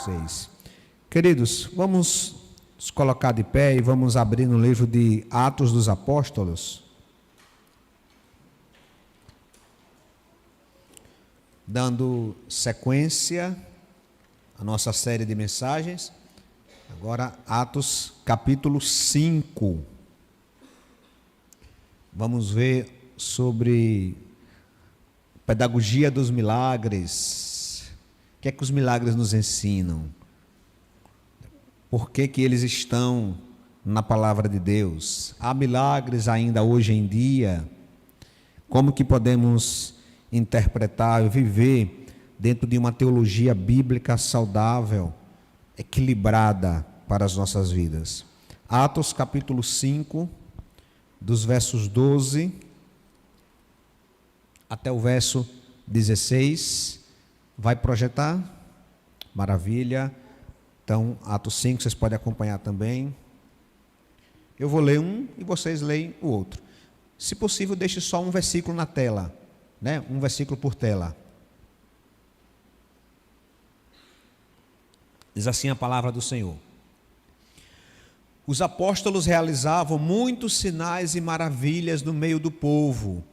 vocês. Queridos, vamos nos colocar de pé e vamos abrir no livro de Atos dos Apóstolos. Dando sequência à nossa série de mensagens. Agora, Atos capítulo 5. Vamos ver sobre pedagogia dos milagres. O que é que os milagres nos ensinam? Por que eles estão na palavra de Deus? Há milagres ainda hoje em dia? Como que podemos interpretar e viver dentro de uma teologia bíblica saudável, equilibrada para as nossas vidas? Atos capítulo 5, dos versos 12 até o verso 16. Vai projetar? Maravilha. Então, Atos 5, vocês podem acompanhar também. Eu vou ler um e vocês leem o outro. Se possível, deixe só um versículo na tela, né? Um versículo por tela. Diz assim a palavra do Senhor. Os apóstolos realizavam muitos sinais e maravilhas no meio do povo.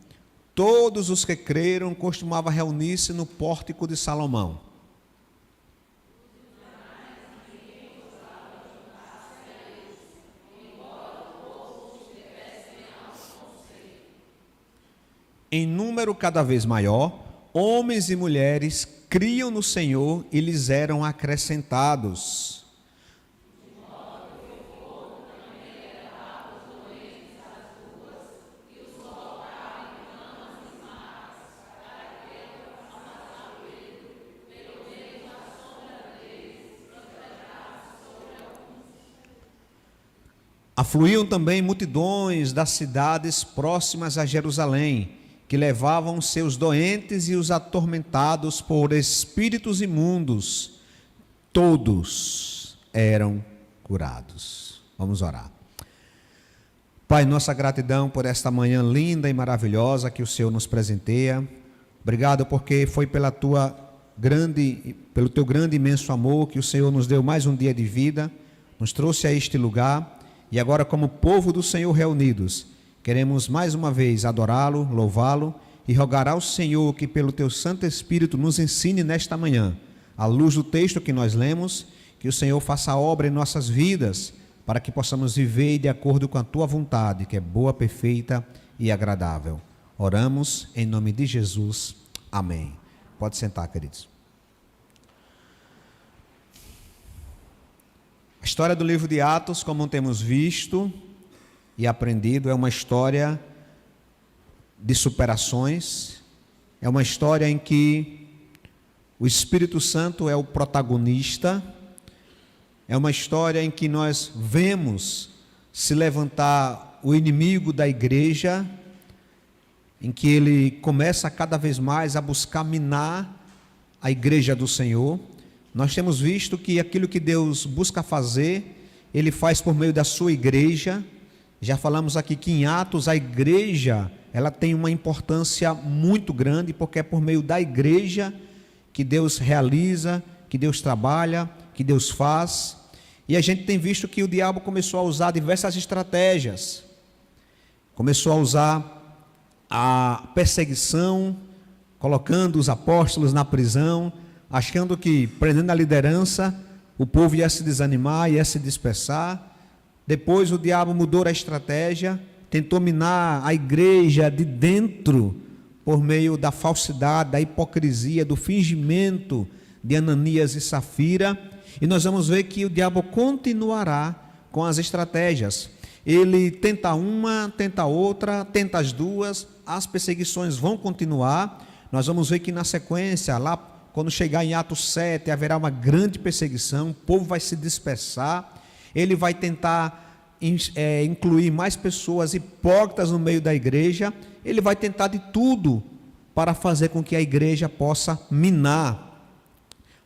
Todos os que creram costumavam reunir-se no pórtico de Salomão. Em número cada vez maior, homens e mulheres criam no Senhor e lhes eram acrescentados. Afluíam também multidões das cidades próximas a Jerusalém, que levavam seus doentes e os atormentados por espíritos imundos. Todos eram curados. Vamos orar. Pai, nossa gratidão por esta manhã linda e maravilhosa que o Senhor nos presenteia. Obrigado porque foi pelo teu grande e imenso amor que o Senhor nos deu mais um dia de vida, nos trouxe a este lugar e agora, como povo do Senhor reunidos, queremos mais uma vez adorá-lo, louvá-lo e rogar ao Senhor que pelo teu Santo Espírito nos ensine nesta manhã, à luz do texto que nós lemos, que o Senhor faça a obra em nossas vidas, para que possamos viver de acordo com a tua vontade, que é boa, perfeita e agradável. Oramos em nome de Jesus. Amém. Pode sentar, queridos. A história do livro de Atos, como temos visto e aprendido, é uma história de superações, é uma história em que o Espírito Santo é o protagonista, é uma história em que nós vemos se levantar o inimigo da igreja, em que ele começa cada vez mais a buscar minar a igreja do Senhor. Nós temos visto que aquilo que Deus busca fazer, ele faz por meio da sua igreja. Já falamos aqui que em Atos a igreja, ela tem uma importância muito grande, porque é por meio da igreja que Deus realiza, que Deus trabalha, que Deus faz. E a gente tem visto que o diabo começou a usar diversas estratégias. Começou a usar a perseguição, colocando os apóstolos na prisão, achando que prendendo a liderança, o povo ia se desanimar, ia se dispersar. Depois o diabo mudou a estratégia, tentou minar a igreja de dentro, por meio da falsidade, da hipocrisia, do fingimento de Ananias e Safira. E nós vamos ver que o diabo continuará com as estratégias. Ele tenta uma, tenta outra, tenta as duas, as perseguições vão continuar. Nós vamos ver que na sequência, lá quando chegar em Atos 7, haverá uma grande perseguição, o povo vai se dispersar, ele vai tentar incluir mais pessoas hipócritas no meio da igreja, ele vai tentar de tudo para fazer com que a igreja possa minar.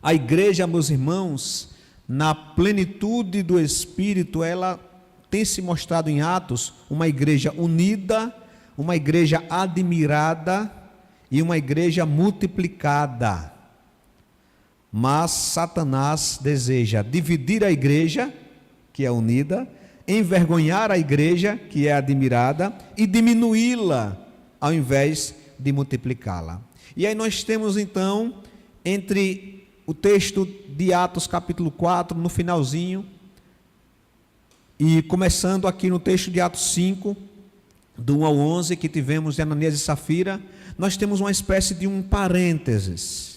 A igreja, meus irmãos, na plenitude do Espírito, ela tem se mostrado em Atos uma igreja unida, uma igreja admirada e uma igreja multiplicada. Mas Satanás deseja dividir a igreja, que é unida, envergonhar a igreja, que é admirada, e diminuí-la, ao invés de multiplicá-la. E aí nós temos então, entre o texto de Atos capítulo 4, no finalzinho, e começando aqui no texto de Atos 5, do 1 ao 11, que tivemos de Ananias e Safira, nós temos uma espécie de um parênteses,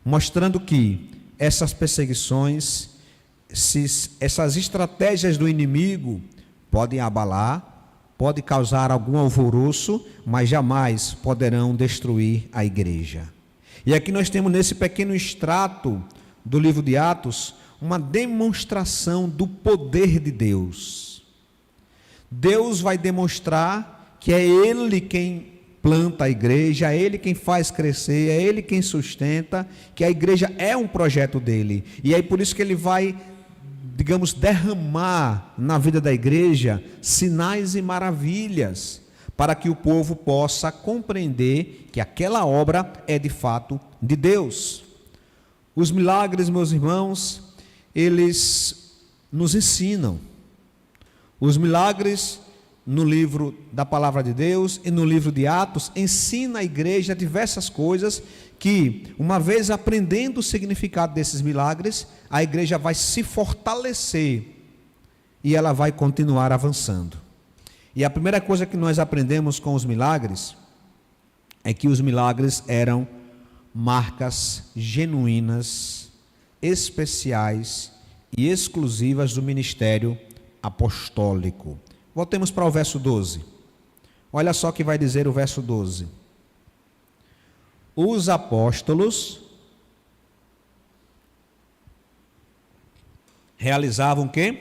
mostrando que essas perseguições, essas estratégias do inimigo podem abalar, pode causar algum alvoroço, mas jamais poderão destruir a igreja. E aqui nós temos nesse pequeno extrato do livro de Atos, uma demonstração do poder de Deus. Deus vai demonstrar que é Ele quem planta a igreja, é Ele quem faz crescer, é Ele quem sustenta, que a igreja é um projeto dEle. E aí por isso que Ele vai, digamos, derramar na vida da igreja sinais e maravilhas, para que o povo possa compreender que aquela obra é de fato de Deus. Os milagres, meus irmãos, eles nos ensinam. Os milagres no livro da Palavra de Deus e no livro de Atos ensina a igreja diversas coisas que, uma vez aprendendo o significado desses milagres, a igreja vai se fortalecer e ela vai continuar avançando. E a primeira coisa que nós aprendemos com os milagres é que os milagres eram marcas genuínas, especiais e exclusivas do ministério apostólico. Voltemos para o verso 12. Olha só o que vai dizer o verso 12. Os apóstolos realizavam o quê?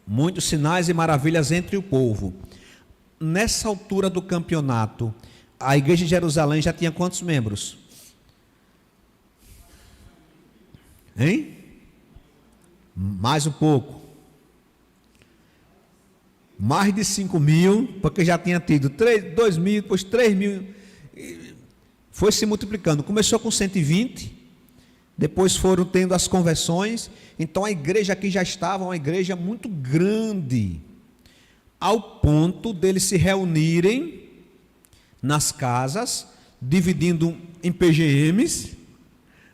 Muitos sinais e maravilhas entre o povo. Nessa altura do campeonato, a igreja de Jerusalém já tinha quantos membros? Hein? Mais um pouco. Mais de 5.000, porque já tinha tido 2.000, depois 3.000, foi se multiplicando. Começou com 120, depois foram tendo as conversões. Então a igreja aqui já estava uma igreja muito grande, ao ponto deles se reunirem nas casas, dividindo em PGMs,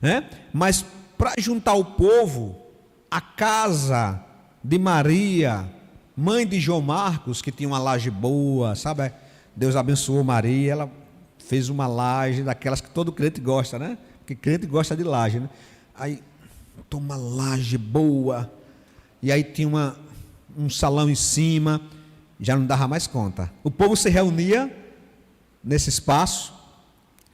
né? Mas para juntar o povo, a casa de Maria, mãe de João Marcos, que tinha uma laje boa, sabe? Deus abençoou Maria, ela fez uma laje daquelas que todo crente gosta, né? Porque crente gosta de laje, né? Aí, uma laje boa, e aí tinha um salão em cima, já não dava mais conta. O povo se reunia nesse espaço,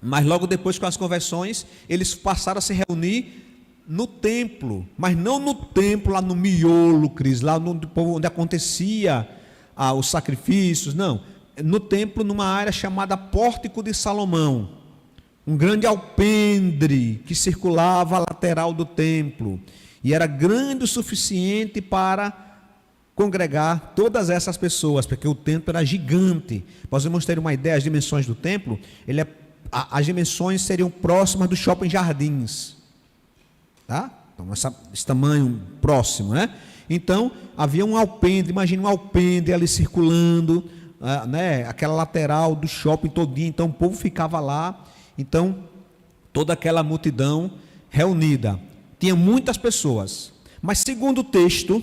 mas logo depois, com as conversões, eles passaram a se reunir no templo, mas não no templo lá no miolo, Cris, lá onde acontecia os sacrifícios, não, no templo, numa área chamada Pórtico de Salomão, um grande alpendre que circulava a lateral do templo, e era grande o suficiente para congregar todas essas pessoas, porque o templo era gigante. Para vocês terem uma ideia, as dimensões do templo, as dimensões seriam próximas do Shopping Jardins. Tá? Então, esse tamanho próximo, né? Então, havia um alpendre, imagina um alpendre ali circulando, né? Aquela lateral do shopping todinho, então o povo ficava lá, então, toda aquela multidão reunida, tinha muitas pessoas, mas segundo o texto,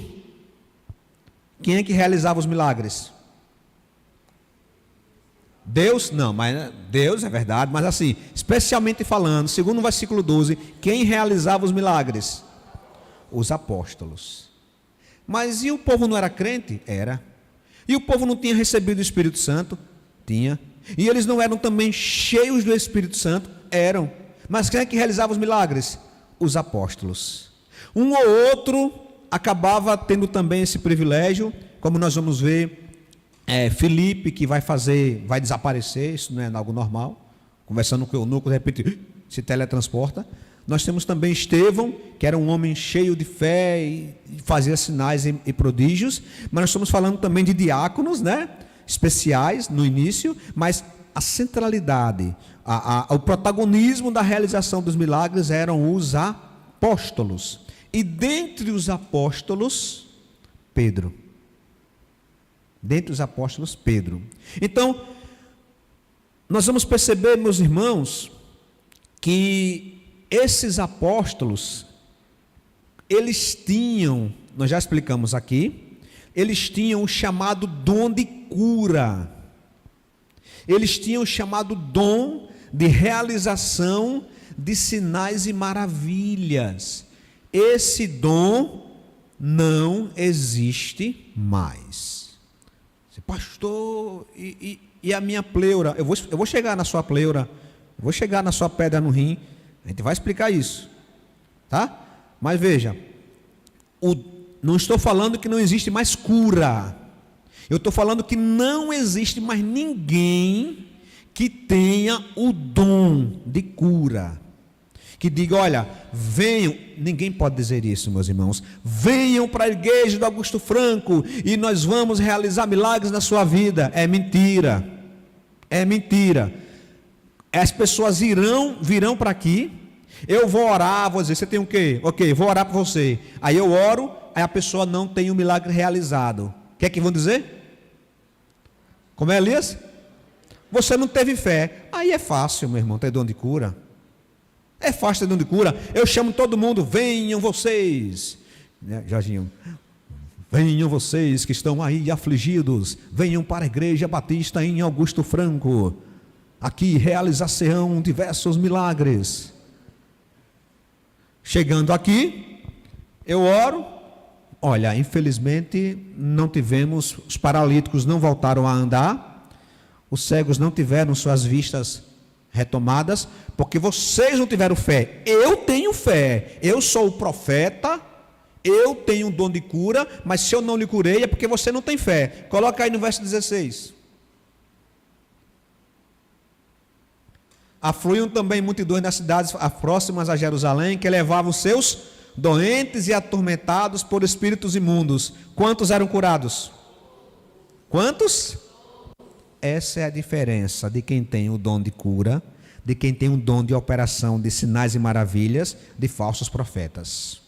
quem é que realizava os milagres? Deus? Não, mas Deus é verdade, mas assim, especialmente falando, segundo o versículo 12, quem realizava os milagres? Os apóstolos. Mas e o povo não era crente? Era. E o povo não tinha recebido o Espírito Santo? Tinha. E eles não eram também cheios do Espírito Santo? Eram. Mas quem é que realizava os milagres? Os apóstolos. Um ou outro acabava tendo também esse privilégio, como nós vamos ver, Filipe, que vai desaparecer, isso não é algo normal, conversando com o eunuco, de repente se teletransporta. Nós temos também Estevão, que era um homem cheio de fé e fazia sinais e prodígios, mas nós estamos falando também de diáconos, né? Especiais no início, mas a centralidade, o protagonismo da realização dos milagres eram os apóstolos, e dentre os apóstolos, Pedro. Dentre os apóstolos, Pedro. Então, nós vamos perceber, meus irmãos, que esses apóstolos, eles tinham, nós já explicamos aqui, eles tinham o chamado dom de cura. Eles tinham o chamado dom de realização de sinais e maravilhas. Esse dom não existe mais. Pastor, e a minha pleura? Eu vou chegar na sua pleura, eu vou chegar na sua pedra no rim, a gente vai explicar isso, tá? Mas veja, não estou falando que não existe mais cura, eu estou falando que não existe mais ninguém que tenha o dom de cura, que diga, olha, venham, ninguém pode dizer isso, meus irmãos, venham para a igreja do Augusto Franco e nós vamos realizar milagres na sua vida. É mentira, é mentira. As pessoas virão para aqui, eu vou orar, vou dizer, você tem o quê? Ok, vou orar para você. Aí eu oro, aí a pessoa não tem o milagre realizado. O que é que vão dizer? Como é, Elias? Você não teve fé. Aí é fácil, meu irmão, ter dom de cura. É fácil ter dom de cura. Eu chamo todo mundo, venham vocês, né, Jorginho? Venham vocês que estão aí afligidos, venham para a Igreja Batista em Augusto Franco. Aqui realizar-se-ão diversos milagres. Chegando aqui, eu oro. Olha, infelizmente não tivemos, os paralíticos não voltaram a andar, os cegos não tiveram suas vistas retomadas, porque vocês não tiveram fé. Eu tenho fé, eu sou o profeta, eu tenho um dom de cura, mas se eu não lhe curei é porque você não tem fé. Coloca aí no verso 16. Afluíam também multidões nas cidades próximas a Jerusalém, que levavam os seus doentes e atormentados por espíritos imundos. Quantos eram curados? Quantos? Essa é a diferença de quem tem o dom de cura, de quem tem o dom de operação de sinais e maravilhas, de falsos profetas.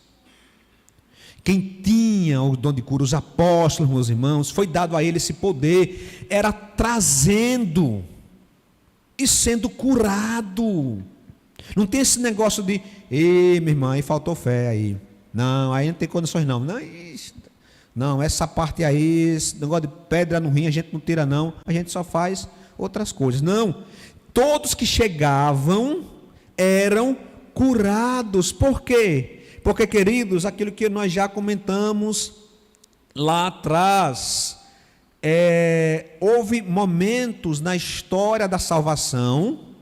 Quem tinha o dom de cura, os apóstolos, meus irmãos, foi dado a ele esse poder, era trazendo e sendo curado. Não tem esse negócio de, ei, minha irmã, aí faltou fé aí. Não, aí não tem condições não. Não, essa parte aí, esse negócio de pedra no rim, a gente não tira não, a gente só faz outras coisas. Não, todos que chegavam eram curados. Por quê? Porque, queridos, aquilo que nós já comentamos lá atrás, houve momentos na história da salvação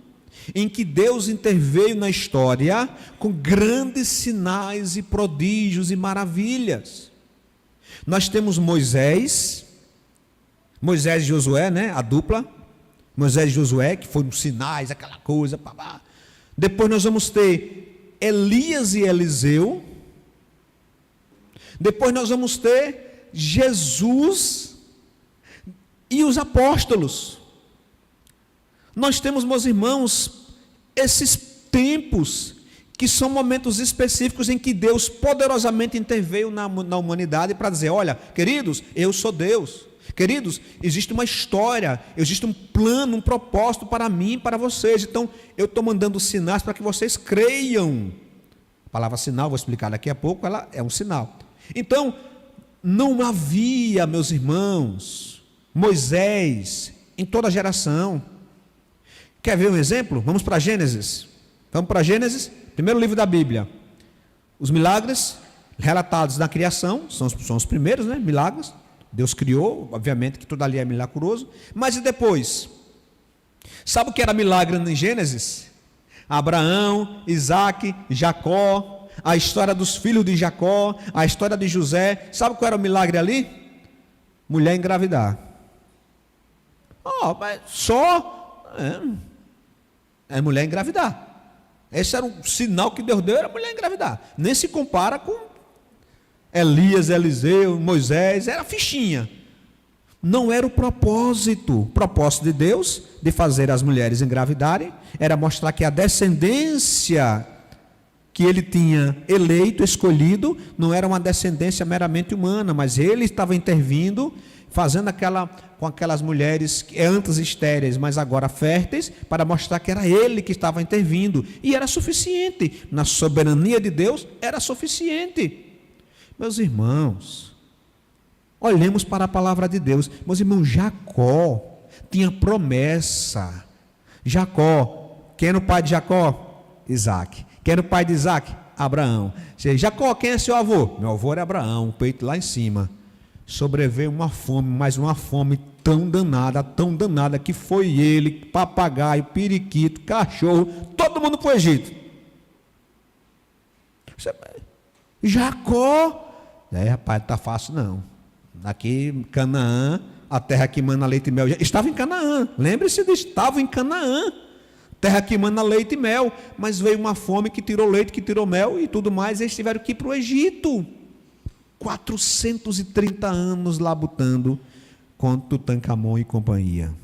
em que Deus interveio na história com grandes sinais e prodígios e maravilhas. Nós temos Moisés e Josué, né? A dupla, Moisés e Josué, que foram sinais, aquela coisa, babá. Depois nós vamos ter Elias e Eliseu. Depois nós vamos ter Jesus e os apóstolos. Nós temos, meus irmãos, esses tempos que são momentos específicos em que Deus poderosamente interveio na humanidade para dizer, olha, queridos, eu sou Deus. Queridos, existe uma história, existe um plano, um propósito para mim e para vocês. Então, eu estou mandando sinais para que vocês creiam. A palavra sinal, vou explicar daqui a pouco, ela é um sinal. Então, não havia, meus irmãos, Moisés em toda geração. Quer ver um exemplo? Vamos para Gênesis. Vamos para Gênesis, primeiro livro da Bíblia. Os milagres relatados na criação, são os primeiros, né? Milagres. Deus criou, obviamente que tudo ali é milagroso. Mas e depois? Sabe o que era milagre em Gênesis? Abraão, Isaac, Jacó, a história dos filhos de Jacó, a história de José. Sabe qual era o milagre ali? Mulher engravidar. Mas só mulher engravidar. Esse era o sinal que Deus deu, era a mulher engravidar. Nem se compara com Elias, Eliseu, Moisés, era fichinha. Não era o propósito. O propósito de Deus de fazer as mulheres engravidarem era mostrar que a descendência que ele tinha eleito, escolhido, não era uma descendência meramente humana, mas ele estava intervindo, fazendo com aquelas mulheres que antes estéreis, mas agora férteis, para mostrar que era ele que estava intervindo, e era suficiente, na soberania de Deus, era suficiente. Meus irmãos, olhemos para a palavra de Deus. Meus irmãos, Jacó tinha promessa. Jacó, quem era o pai de Jacó? Isaac. Quem era o pai de Isaac? Abraão. Jacó, quem é seu avô? Meu avô era Abraão, o peito lá em cima. Sobreveio uma fome, mas uma fome tão danada, que foi ele, papagaio, periquito, cachorro, todo mundo para o Egito. Jacó, rapaz, não está fácil não. Aqui, Canaã, a terra que mana leite e mel, estava em Canaã, lembre-se disso, estava em Canaã, terra que mana leite e mel, mas veio uma fome que tirou leite, que tirou mel e tudo mais, e eles tiveram que ir para o Egito. 430 anos labutando com Tutancamon e companhia.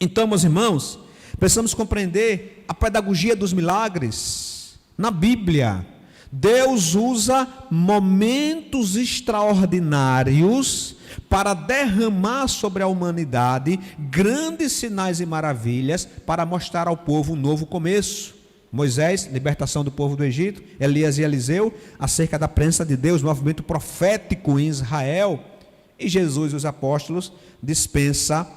Então, meus irmãos, precisamos compreender a pedagogia dos milagres na Bíblia. Deus usa momentos extraordinários para derramar sobre a humanidade grandes sinais e maravilhas para mostrar ao povo um novo começo. Moisés, libertação do povo do Egito, Elias e Eliseu, acerca da presença de Deus, movimento profético em Israel, e Jesus e os apóstolos dispensa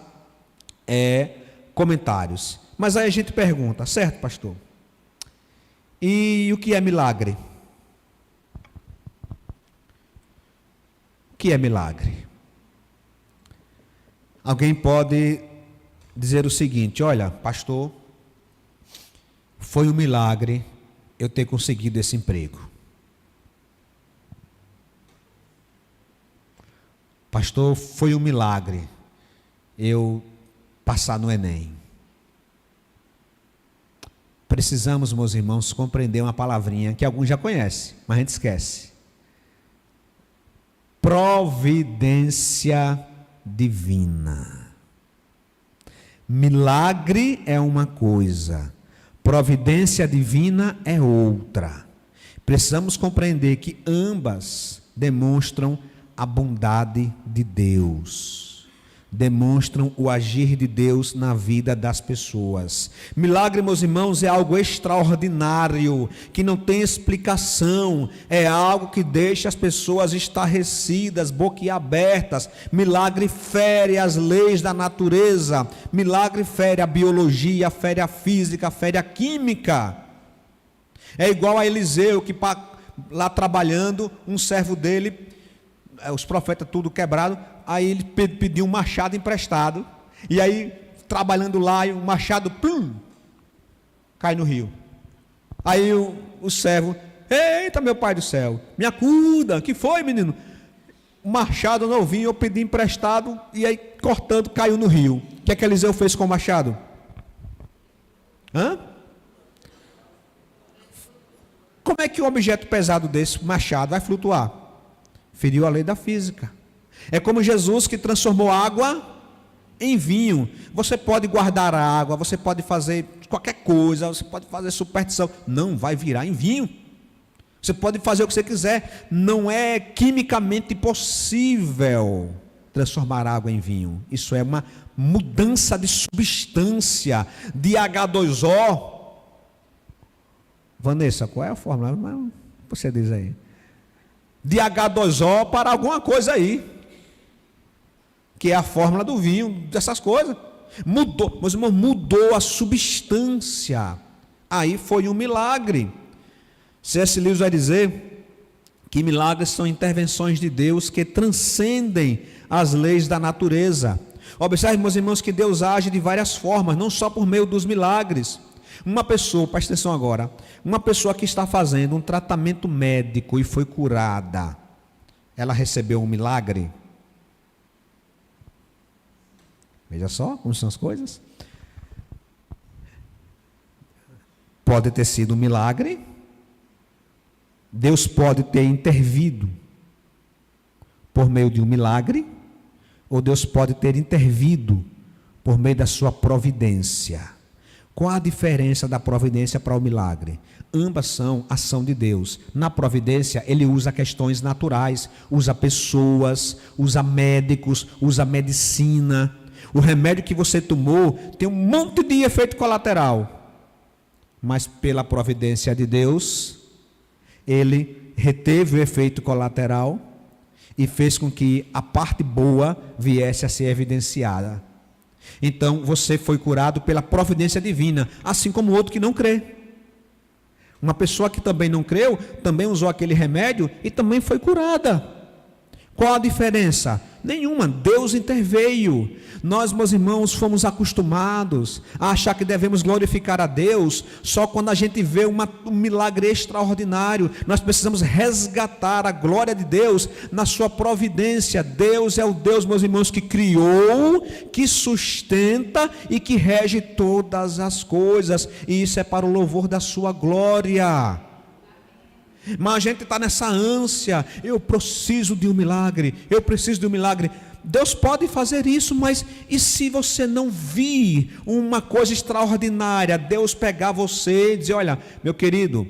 comentários. Mas aí a gente pergunta, certo, pastor? E o que é milagre? O que é milagre? Alguém pode dizer o seguinte: olha, pastor, foi um milagre eu ter conseguido esse emprego. Pastor, foi um milagre eu passar no Enem. Precisamos, meus irmãos, compreender uma palavrinha que alguns já conhecem, mas a gente esquece. Providência divina. Milagre é uma coisa, providência divina é outra. Precisamos compreender que ambas demonstram a bondade de Deus, demonstram o agir de Deus na vida das pessoas. Milagre, meus irmãos, é algo extraordinário, que não tem explicação, é algo que deixa as pessoas estarrecidas, boquiabertas. Milagre fere as leis da natureza, milagre fere a biologia, fere a física, fere a química. É igual a Eliseu, que lá trabalhando, um servo dele, os profetas tudo quebrado, aí ele pediu um machado emprestado, e aí trabalhando lá, e o machado cai no rio. Aí o servo: eita, meu pai do céu, me acuda, que foi, menino? O machado novinho eu pedi emprestado, e aí cortando caiu no rio. O que é que Eliseu fez com o machado? Como é que um objeto pesado desse, machado, vai flutuar? Feriu a lei da física. É como Jesus, que transformou água em vinho. Você pode guardar a água, você pode fazer qualquer coisa, você pode fazer superstição, não vai virar em vinho. Você pode fazer o que você quiser, não é quimicamente possível transformar água em vinho. Isso é uma mudança de substância, de H2O. Vanessa, qual é a fórmula? Você diz aí. De H2O para alguma coisa aí, que é a fórmula do vinho, dessas coisas. Mudou, meus irmãos, mudou a substância. Aí foi um milagre. C.S. Lewis vai dizer que milagres são intervenções de Deus que transcendem as leis da natureza. Observe, meus irmãos, que Deus age de várias formas, não só por meio dos milagres. Uma pessoa, presta atenção agora, uma pessoa que está fazendo um tratamento médico e foi curada, ela recebeu um milagre? Veja só como são as coisas. Pode ter sido um milagre, Deus pode ter intervido por meio de um milagre, ou Deus pode ter intervido por meio da sua providência. Qual a diferença da providência para o milagre? Ambas são ação de Deus. Na providência, ele usa questões naturais, usa pessoas, usa médicos, usa medicina. O remédio que você tomou tem um monte de efeito colateral. Mas pela providência de Deus, ele reteve o efeito colateral e fez com que a parte boa viesse a ser evidenciada. Então você foi curado pela providência divina, assim como o outro que não crê. Uma pessoa que também não creu, também usou aquele remédio e também foi curada. Qual a diferença? Nenhuma, Deus interveio. Nós, meus irmãos, fomos acostumados a achar que devemos glorificar a Deus só quando a gente vê um milagre extraordinário. Nós precisamos resgatar a glória de Deus na sua providência. Deus é o Deus, meus irmãos, que criou, que sustenta e que rege todas as coisas, e isso é para o louvor da sua glória. Mas a gente está nessa ânsia, eu preciso de um milagre, eu preciso de um milagre. Deus pode fazer isso, mas e se você não vir uma coisa extraordinária, Deus pegar você e dizer, olha, meu querido,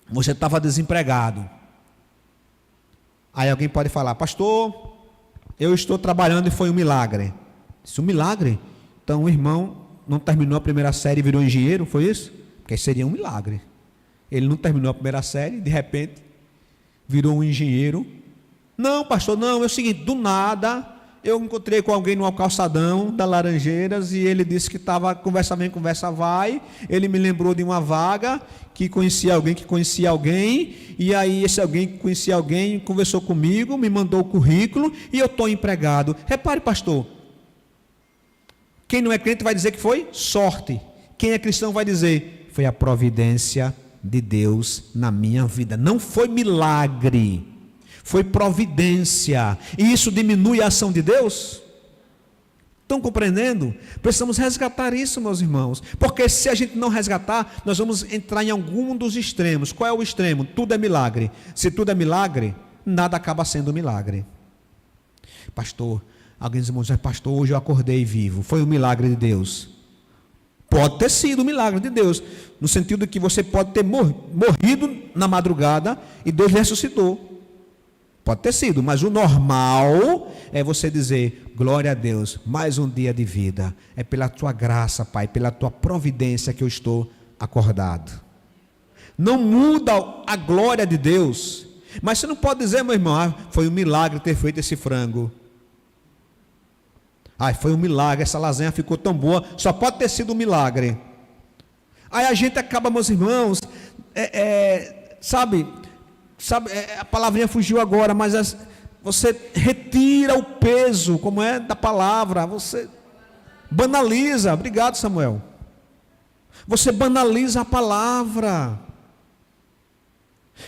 você estava desempregado. Aí alguém pode falar, pastor, eu estou trabalhando e foi um milagre. Isso é um milagre? Então o irmão não terminou a primeira série e virou engenheiro, foi isso? Porque seria um milagre. Ele não terminou a primeira série, de repente, virou um engenheiro. Não, pastor, não, é o seguinte, do nada, eu encontrei com alguém no calçadão da Laranjeiras, e ele disse que estava, conversa vem, conversa vai, ele me lembrou de uma vaga, que conhecia alguém, e aí esse alguém que conhecia alguém, conversou comigo, me mandou o currículo, e eu estou empregado. Repare, pastor, quem não é crente vai dizer que foi sorte, quem é cristão vai dizer, foi a providência de Deus na minha vida. Não foi milagre, foi providência. E isso diminui a ação de Deus? Estão compreendendo? Precisamos resgatar isso, meus irmãos, porque se a gente não resgatar, nós vamos entrar em algum dos extremos. Qual é o extremo? Tudo é milagre. Se tudo é milagre, nada acaba sendo milagre. Pastor, alguém diz, pastor, hoje eu acordei vivo, foi um milagre de Deus. Pode ter sido um milagre de Deus, no sentido que você pode ter morrido na madrugada e Deus ressuscitou. Pode ter sido, mas o normal é você dizer, glória a Deus, mais um dia de vida. É pela tua graça, Pai, pela tua providência que eu estou acordado. Não muda a glória de Deus, mas você não pode dizer, meu irmão, foi um milagre ter feito esse frango. Foi um milagre, essa lasanha ficou tão boa, só pode ter sido um milagre. Aí a gente acaba, meus irmãos, a palavrinha fugiu agora, mas você retira o peso, como é, da palavra, você banaliza. Obrigado, Samuel. Você banaliza a palavra.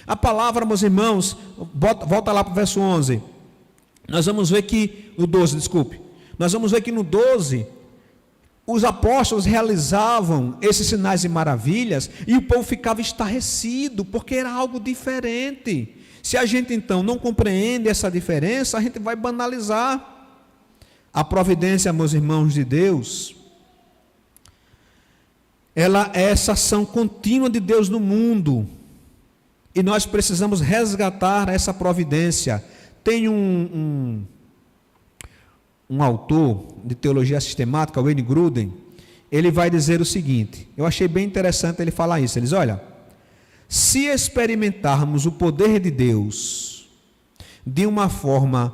A palavra, meus irmãos, volta lá para o verso 11. Nós vamos ver que, o 12, desculpe. Nós vamos ver que no 12, os apóstolos realizavam esses sinais e maravilhas, e o povo ficava estarrecido, porque era algo diferente. Se a gente então não compreende essa diferença, a gente vai banalizar. A providência, meus irmãos de Deus, ela é essa ação contínua de Deus no mundo, e nós precisamos resgatar essa providência. Tem um autor de teologia sistemática, Wayne Grudem, ele vai dizer o seguinte, eu achei bem interessante ele falar isso, ele diz, olha, se experimentarmos o poder de Deus de uma forma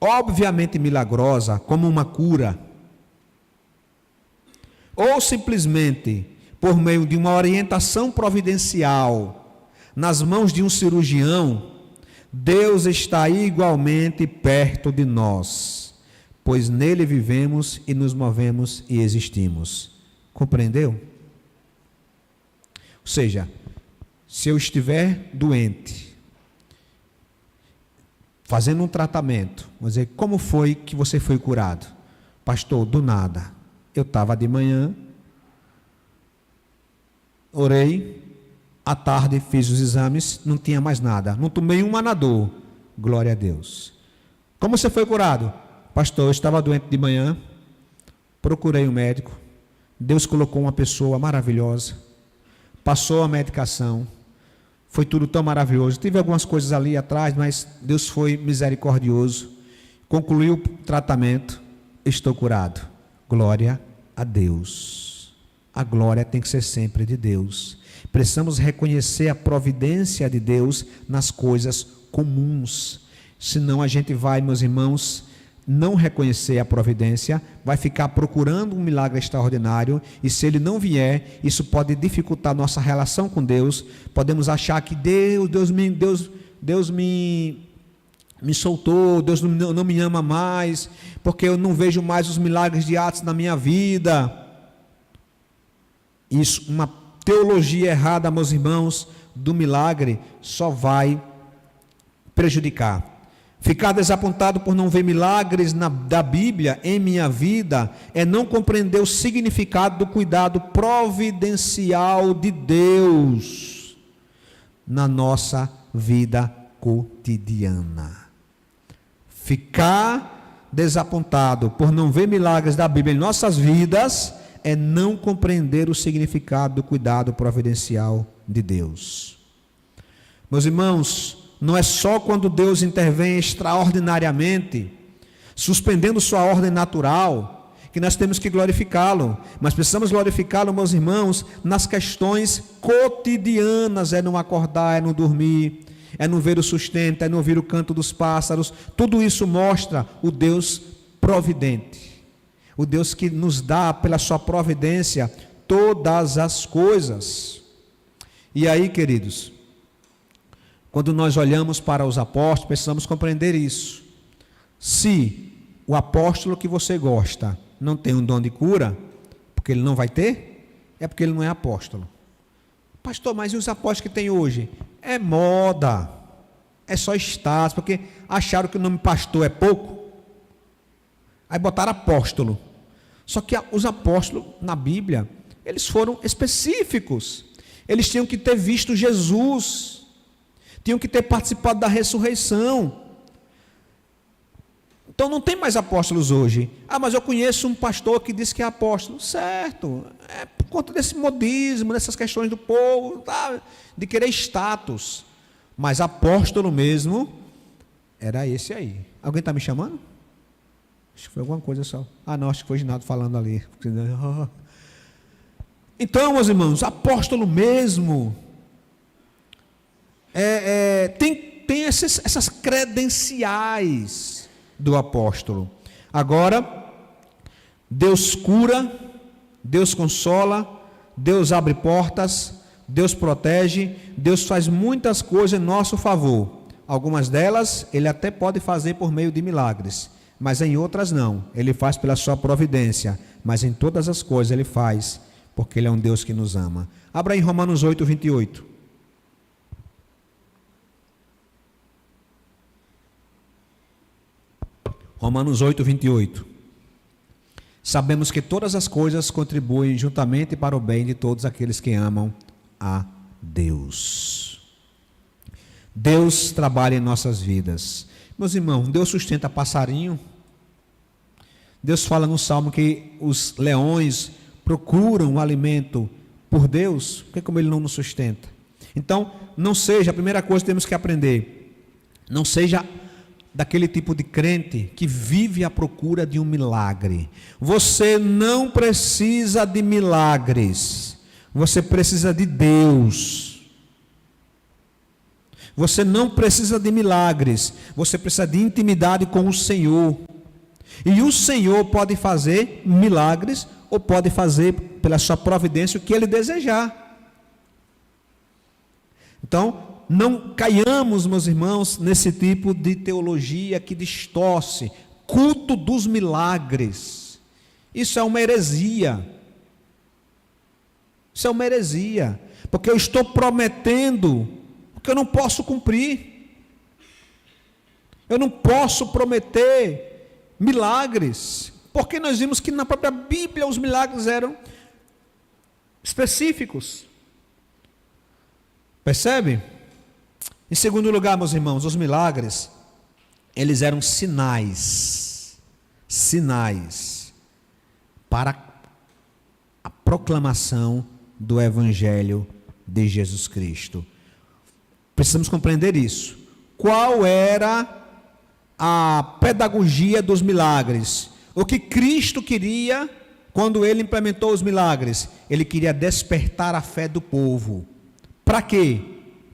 obviamente milagrosa, como uma cura, ou simplesmente por meio de uma orientação providencial nas mãos de um cirurgião, Deus está igualmente perto de nós, pois nele vivemos e nos movemos e existimos. Compreendeu? Ou seja, se eu estiver doente, fazendo um tratamento, vou dizer, como foi que você foi curado? Pastor, do nada. Eu estava de manhã, orei, à tarde fiz os exames, não tinha mais nada, não tomei um Anador. Glória a Deus. Como você foi curado? Pastor, eu estava doente de manhã, procurei um médico, Deus colocou uma pessoa maravilhosa, passou a medicação, foi tudo tão maravilhoso. Tive algumas coisas ali atrás, mas Deus foi misericordioso, concluiu o tratamento, estou curado. Glória a Deus. A glória tem que ser sempre de Deus. Precisamos reconhecer a providência de Deus nas coisas comuns. Senão a gente vai, meus irmãos, não reconhecer a providência, vai ficar procurando um milagre extraordinário, e se ele não vier, isso pode dificultar nossa relação com Deus. Podemos achar que Deus me soltou, Deus não me ama mais, porque eu não vejo mais os milagres de Atos na minha vida. Isso, uma teologia errada, meus irmãos, do milagre só vai prejudicar. Ficar desapontado por não ver milagres da Bíblia em minha vida é não compreender o significado do cuidado providencial de Deus na nossa vida cotidiana. Ficar desapontado por não ver milagres da Bíblia em nossas vidas é não compreender o significado do cuidado providencial de Deus. Meus irmãos, não é só quando Deus intervém extraordinariamente, suspendendo sua ordem natural, que nós temos que glorificá-lo, mas precisamos glorificá-lo, meus irmãos, nas questões cotidianas. É não acordar, é não dormir, é não ver o sustento, é não ouvir o canto dos pássaros. Tudo isso mostra o Deus providente, o Deus que nos dá pela sua providência todas as coisas. E aí, queridos, quando nós olhamos para os apóstolos, precisamos compreender isso. Se o apóstolo que você gosta não tem um dom de cura, porque ele não vai ter, é porque ele não é apóstolo. Pastor, mas e os apóstolos que tem hoje? É moda, é só status, porque acharam que o nome pastor é pouco, aí botaram apóstolo. Só que os apóstolos na Bíblia, eles foram específicos, eles tinham que ter visto Jesus, tinham que ter participado da ressurreição. Então não tem mais apóstolos hoje. Ah, mas eu conheço um pastor que diz que é apóstolo. Certo, é por conta desse modismo, dessas questões do povo, tá? De querer status. Mas apóstolo mesmo era esse aí. Alguém está me chamando? Acho que foi alguma coisa só. Ah não, acho que foi Ginaldo falando ali. Então, meus irmãos, apóstolo mesmo tem essas credenciais do apóstolo. Agora, Deus cura, Deus consola, Deus abre portas, Deus protege, Deus faz muitas coisas em nosso favor. Algumas delas Ele até pode fazer por meio de milagres, mas em outras não. Ele faz pela sua providência, mas em todas as coisas Ele faz, porque Ele é um Deus que nos ama. Abra em Romanos 8, 28. Romanos 8, 28. Sabemos que todas as coisas contribuem juntamente para o bem de todos aqueles que amam a Deus. Deus trabalha em nossas vidas. Meus irmãos, Deus sustenta passarinho. Deus fala no Salmo que os leões procuram o alimento por Deus, porque como Ele não nos sustenta. Então, não seja, a primeira coisa que temos que aprender, não seja daquele tipo de crente que vive à procura de um milagre. Você não precisa de milagres, você precisa de Deus. Você não precisa de milagres, você precisa de intimidade com o Senhor. E o Senhor pode fazer milagres, ou pode fazer pela sua providência o que Ele desejar. Então, não caiamos, meus irmãos, nesse tipo de teologia que distorce, culto dos milagres. Isso é uma heresia. Isso é uma heresia, porque eu estou prometendo o que eu não posso cumprir. Eu não posso prometer milagres, porque nós vimos que na própria Bíblia os milagres eram específicos. Percebe? Em segundo lugar, meus irmãos, os milagres, eles eram sinais para a proclamação do Evangelho de Jesus Cristo. Precisamos compreender isso. Qual era a pedagogia dos milagres? O que Cristo queria quando ele implementou os milagres? Ele queria despertar a fé do povo. Para quê?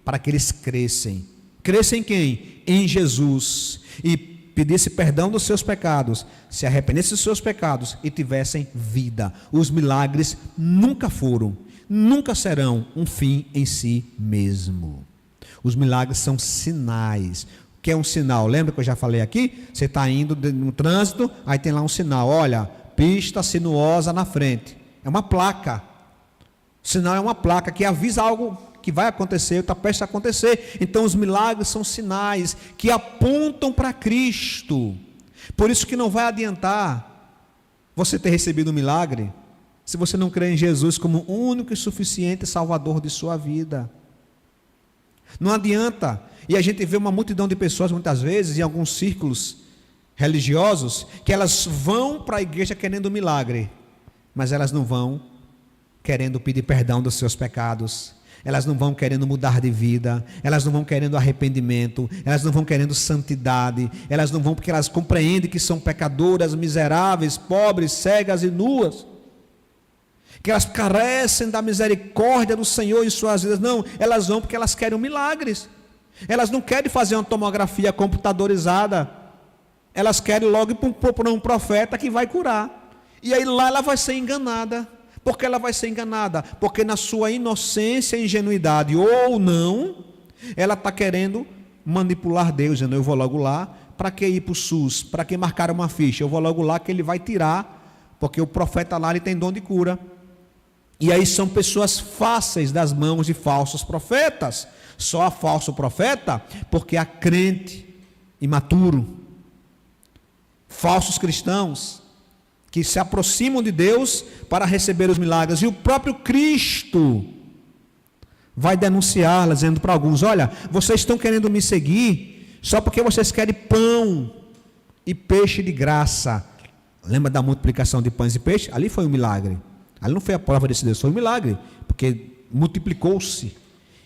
Para que eles crescem. Crescem em quem? Em Jesus. E pedisse perdão dos seus pecados, se arrependessem dos seus pecados e tivessem vida. Os milagres nunca foram, nunca serão um fim em si mesmo. Os milagres são sinais. O que é um sinal? Lembra que eu já falei aqui? Você está indo no trânsito, aí tem lá um sinal, olha, pista sinuosa na frente. É uma placa. O sinal é uma placa que avisa algo que vai acontecer, está prestes a acontecer. Então os milagres são sinais que apontam para Cristo. Por isso que não vai adiantar você ter recebido um milagre se você não crê em Jesus como único e suficiente Salvador de sua vida. Não adianta. E a gente vê uma multidão de pessoas muitas vezes em alguns círculos religiosos que elas vão para a igreja querendo um milagre, mas elas não vão querendo pedir perdão dos seus pecados. Elas não vão querendo mudar de vida, elas não vão querendo arrependimento, elas não vão querendo santidade, elas não vão porque elas compreendem que são pecadoras, miseráveis, pobres, cegas e nuas, que elas carecem da misericórdia do Senhor em suas vidas. Não, elas vão porque elas querem milagres. Elas não querem fazer uma tomografia computadorizada, elas querem logo procurar um profeta que vai curar, e aí lá ela vai ser enganada. Por que ela vai ser enganada? Porque na sua inocência e ingenuidade, ou não, ela está querendo manipular Deus, dizendo, eu vou logo lá, para que ir para o SUS? Para que marcar uma ficha? Eu vou logo lá que ele vai tirar, porque o profeta lá ele tem dom de cura. E aí são pessoas fáceis das mãos de falsos profetas. Só há falso profeta porque há crente imaturo, falsos cristãos, que se aproximam de Deus para receber os milagres. E o próprio Cristo vai denunciá-la, dizendo para alguns, olha, vocês estão querendo me seguir só porque vocês querem pão e peixe de graça. Lembra da multiplicação de pães e peixes? Ali foi um milagre. Ali não foi a prova desse Deus, foi um milagre, porque multiplicou-se.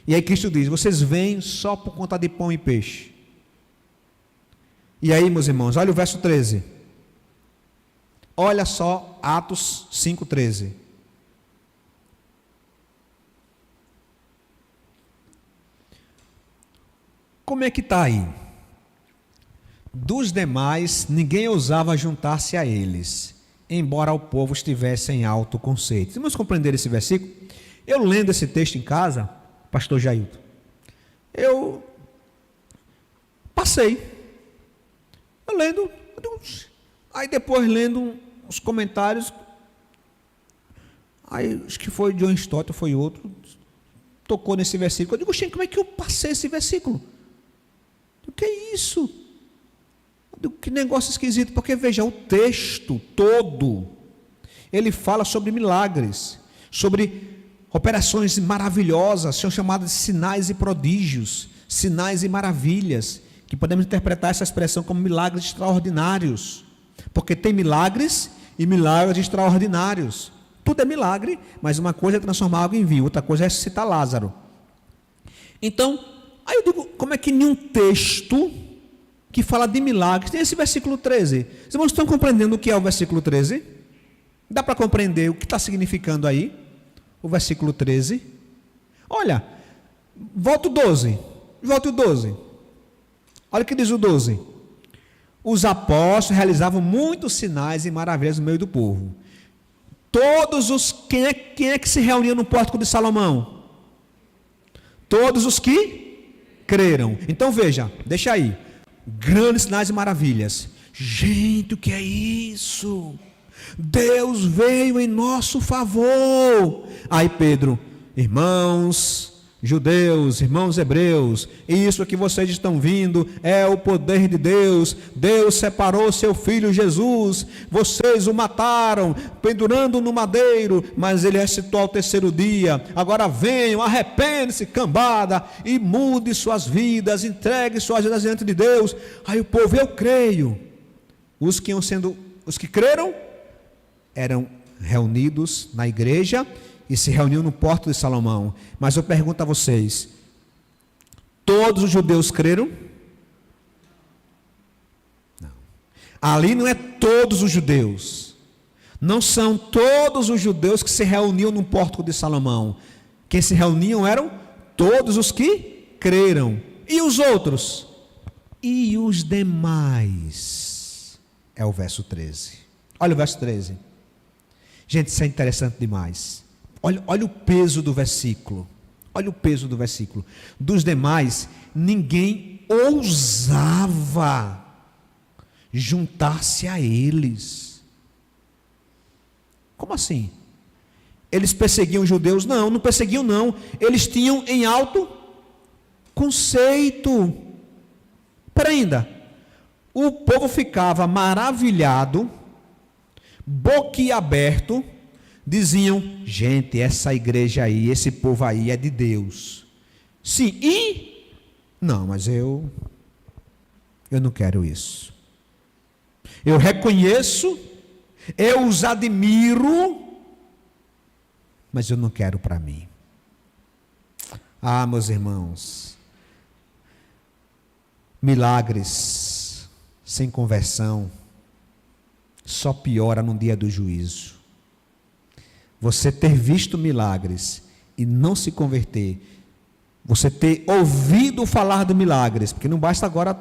E aí Cristo diz, vocês vêm só por conta de pão e peixe. E aí, meus irmãos, olha o verso 13. Olha só, Atos 5,13. Como é que está aí? Dos demais, ninguém ousava juntar-se a eles, embora o povo estivesse em alto conceito. Vamos compreender esse versículo? Eu lendo esse texto em casa, pastor Jailton, eu passei. Eu lendo, aí depois lendo os comentários, aí acho que foi John Stott, foi outro, tocou nesse versículo. Eu digo, gente, como é que eu passei esse versículo? O que é isso? Eu digo, que negócio esquisito, porque veja, o texto todo, ele fala sobre milagres, sobre operações maravilhosas, são chamadas de sinais e prodígios, sinais e maravilhas, que podemos interpretar essa expressão como milagres extraordinários, porque tem milagres e milagres extraordinários. Tudo é milagre, mas uma coisa é transformar algo em vinho, outra coisa é ressuscitar Lázaro. Então, aí eu digo, como é que em um texto que fala de milagres, tem esse versículo 13? Os irmãos estão compreendendo o que é o versículo 13? Dá para compreender o que está significando aí? O versículo 13. Olha, volta o 12. Volta o 12. Olha o que diz o 12. Os apóstolos realizavam muitos sinais e maravilhas no meio do povo. Todos os... Quem é que se reunia no pórtico de Salomão? Todos os que creram. Então veja, deixa aí. Grandes sinais e maravilhas. Gente, o que é isso? Deus veio em nosso favor. Aí Pedro, irmãos judeus, irmãos hebreus, isso que vocês estão vindo é o poder de Deus. Deus separou seu filho Jesus, vocês o mataram pendurando no madeiro, mas ele ressuscitou ao terceiro dia. Agora venham, arrependem-se, cambada, e mude suas vidas, entregue suas vidas diante de Deus. Aí o povo, eu creio. Os que creram eram reunidos na igreja e se reuniam no Pórtico de Salomão. Mas eu pergunto a vocês: todos os judeus creram? Não. Ali não é todos os judeus. Não são todos os judeus que se reuniam no Pórtico de Salomão. Quem se reuniam eram todos os que creram. E os outros? E os demais? É o verso 13. Olha o verso 13. Gente, isso é interessante demais. Olha o peso do versículo. Olha o peso do versículo. Dos demais, ninguém ousava juntar-se a eles. Como assim? Eles perseguiam os judeus? Não, não perseguiam não. Eles tinham em alto conceito. Espera ainda. O povo ficava maravilhado, boquiaberto, diziam: gente, essa igreja aí, esse povo aí é de Deus. Sim, e? Não, mas eu não quero isso. Eu reconheço, eu os admiro, mas eu não quero para mim. Ah, meus irmãos, milagres sem conversão só piora no dia do juízo. Você ter visto milagres e não se converter, você ter ouvido falar de milagres, porque não basta agora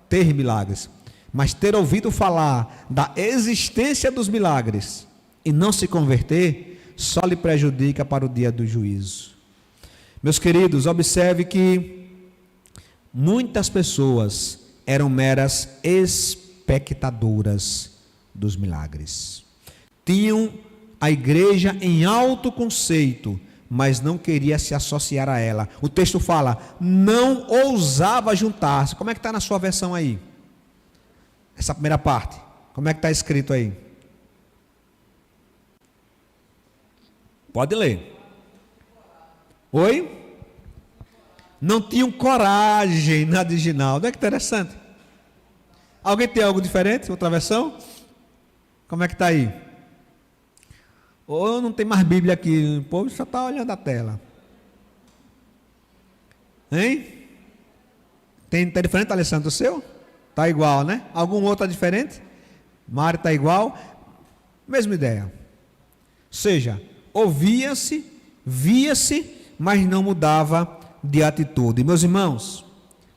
ter milagres, mas ter ouvido falar da existência dos milagres e não se converter, só lhe prejudica para o dia do juízo. Meus queridos, observe que muitas pessoas eram meras espectadoras dos milagres. Tinham a igreja em alto conceito, mas não queria se associar a ela. O texto fala: não ousava juntar-se. Como é que está na sua versão aí? Essa primeira parte. Como é que está escrito aí? Pode ler. Oi? Não tinham coragem na original. Não é que interessante? Alguém tem algo diferente? Outra versão? Como é que está aí? Ou não tem mais Bíblia aqui? O povo só está olhando a tela. Hein? Está diferente, Alessandro, o seu? Está igual, né? Algum outro está diferente? Mário está igual? Mesma ideia. Ou seja, ouvia-se, via-se, mas não mudava de atitude. Meus irmãos,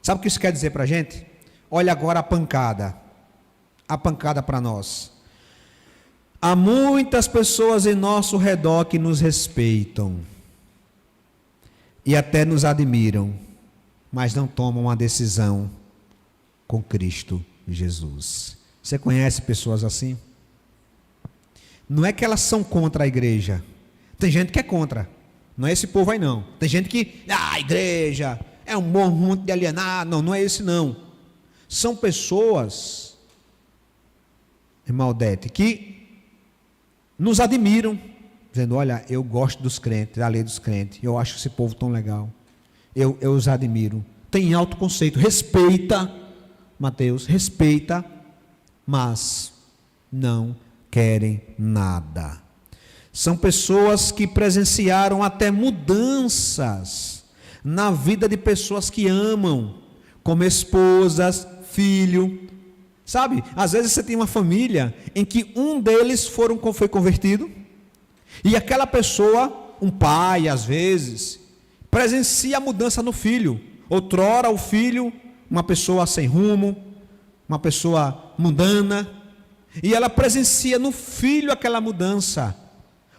sabe o que isso quer dizer para a gente? Olha agora a pancada para nós. Há muitas pessoas em nosso redor que nos respeitam e até nos admiram, mas não tomam uma decisão com Cristo Jesus. Você conhece pessoas assim? Não é que elas são contra a igreja. Tem gente que é contra. Não é esse povo aí não. Tem gente que, a igreja é um monte de alienado. Não, não é esse não. São pessoas, irmã Odete, que nos admiram, dizendo: olha, eu gosto dos crentes, da lei dos crentes, eu acho esse povo tão legal, eu os admiro. Tem alto conceito, respeita, Mateus, respeita, mas não querem nada. São pessoas que presenciaram até mudanças na vida de pessoas que amam, como esposas, filho. Sabe, às vezes você tem uma família em que um deles foi convertido, e aquela pessoa, um pai às vezes, presencia a mudança no filho. Outrora o filho, uma pessoa sem rumo, uma pessoa mundana, e ela presencia no filho aquela mudança.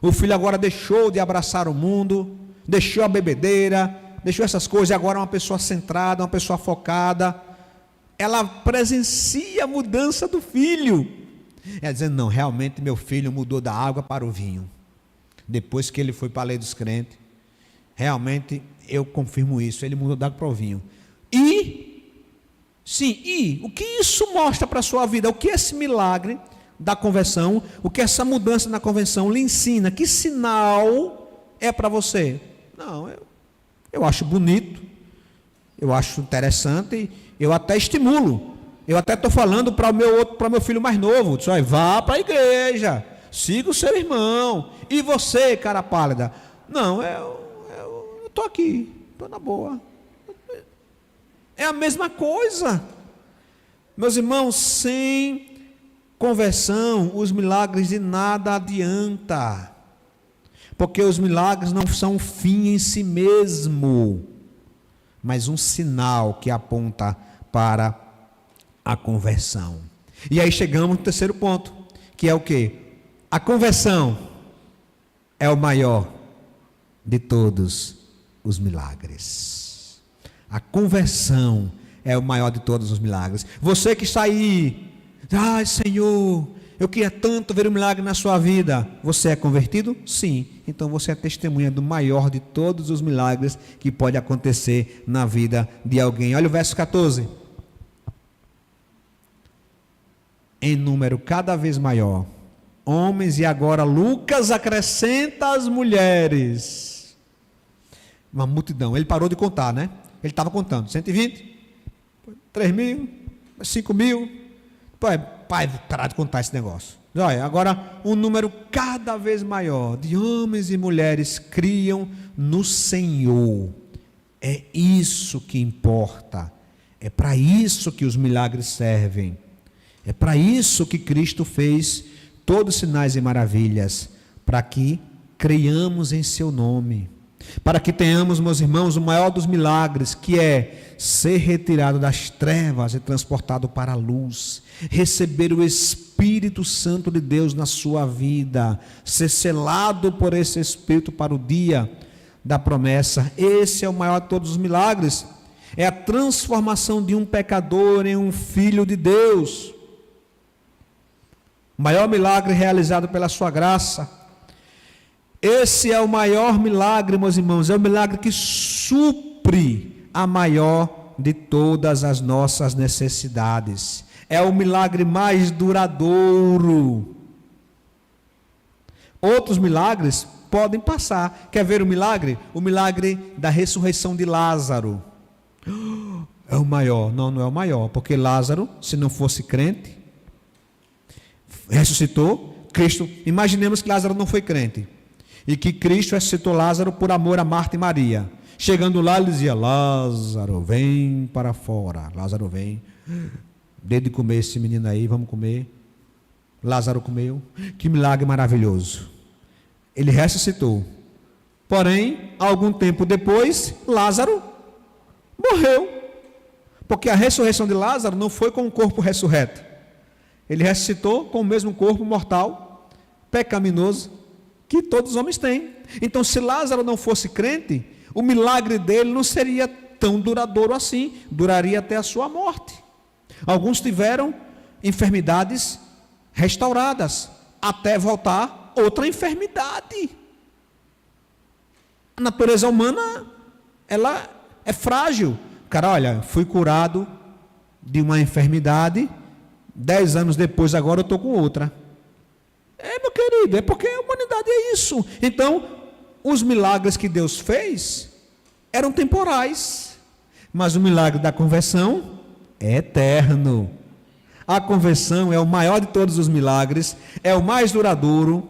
O filho agora deixou de abraçar o mundo, deixou a bebedeira, deixou essas coisas, e agora é uma pessoa centrada, uma pessoa focada. Ela presencia a mudança do filho. Ela dizendo: não, realmente meu filho mudou da água para o vinho. Depois que ele foi para a lei dos crentes, realmente eu confirmo isso, ele mudou da água para o vinho. E o que isso mostra para a sua vida? O que esse milagre da conversão, o que essa mudança na conversão lhe ensina? Que sinal é para você? Não, eu acho bonito, eu acho interessante, eu até estimulo, eu até estou falando para o meu filho mais novo: vá para a igreja, siga o seu irmão. E você, cara pálida? Não, eu estou aqui, estou na boa. É a mesma coisa. Meus irmãos, sem conversão, os milagres de nada adianta. Porque os milagres não são um fim em si mesmo, mas um sinal que aponta para a conversão. E aí chegamos no terceiro ponto, que é o quê? A conversão é o maior de todos os milagres. A conversão é o maior de todos os milagres. Você que está aí, ai Senhor, eu queria tanto ver um milagre na sua vida. Você é convertido? Sim. Então você é testemunha do maior de todos os milagres que pode acontecer na vida de alguém. Olha o verso 14. Em número cada vez maior, homens, e agora Lucas acrescenta as mulheres. Uma multidão. Ele parou de contar, né? Ele estava contando. 120, 3.000, 5.000. Pai, parar de contar esse negócio. Olha, agora um número cada vez maior de homens e mulheres criam no Senhor. É isso que importa. É para isso que os milagres servem. É para isso que Cristo fez todos os sinais e maravilhas, para que creiamos em seu nome, para que tenhamos, meus irmãos, o maior dos milagres, que é ser retirado das trevas e transportado para a luz, receber o Espírito Santo de Deus na sua vida, ser selado por esse Espírito para o dia da promessa. Esse é o maior de todos os milagres, é a transformação de um pecador em um filho de Deus. O maior milagre realizado pela sua graça. Esse é o maior milagre, meus irmãos, é o milagre que supre a maior de todas as nossas necessidades. É o milagre mais duradouro. Outros milagres podem passar. Quer ver o milagre? O milagre da ressurreição de Lázaro. É o maior. Não, não é o maior, porque Lázaro, se não fosse crente, ressuscitou Cristo. Imaginemos que Lázaro não foi crente e que Cristo ressuscitou Lázaro por amor a Marta e Maria. Chegando lá, ele dizia: Lázaro, vem para fora. Lázaro, vem. Dê de comer esse menino aí, vamos comer. Lázaro comeu. Que milagre maravilhoso. Ele ressuscitou. Porém, algum tempo depois, Lázaro morreu. Porque a ressurreição de Lázaro não foi com o corpo ressurreto. Ele ressuscitou com o mesmo corpo mortal, pecaminoso, que todos os homens têm. Então, se Lázaro não fosse crente, o milagre dele não seria tão duradouro assim, duraria até a sua morte. Alguns tiveram enfermidades restauradas, até voltar outra enfermidade. A natureza humana, ela é frágil. Cara, olha, fui curado de uma enfermidade, 10 anos depois, agora eu estou com outra. Meu querido, é porque a humanidade é isso. Então, os milagres que Deus fez eram temporais, mas o milagre da conversão é eterno. A conversão é o maior de todos os milagres, é o mais duradouro,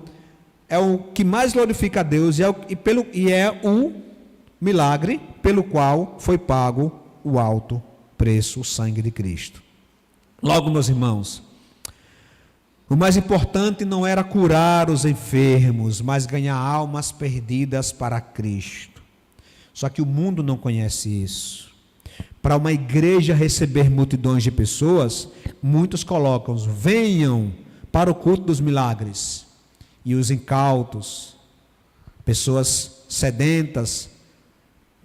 é o que mais glorifica a Deus, e é o milagre pelo qual foi pago o alto preço, o sangue de Cristo. Logo, meus irmãos, o mais importante não era curar os enfermos, mas ganhar almas perdidas para Cristo. Só que o mundo não conhece isso. Para uma igreja receber multidões de pessoas, muitos colocam: venham para o culto dos milagres. E os incautos, pessoas sedentas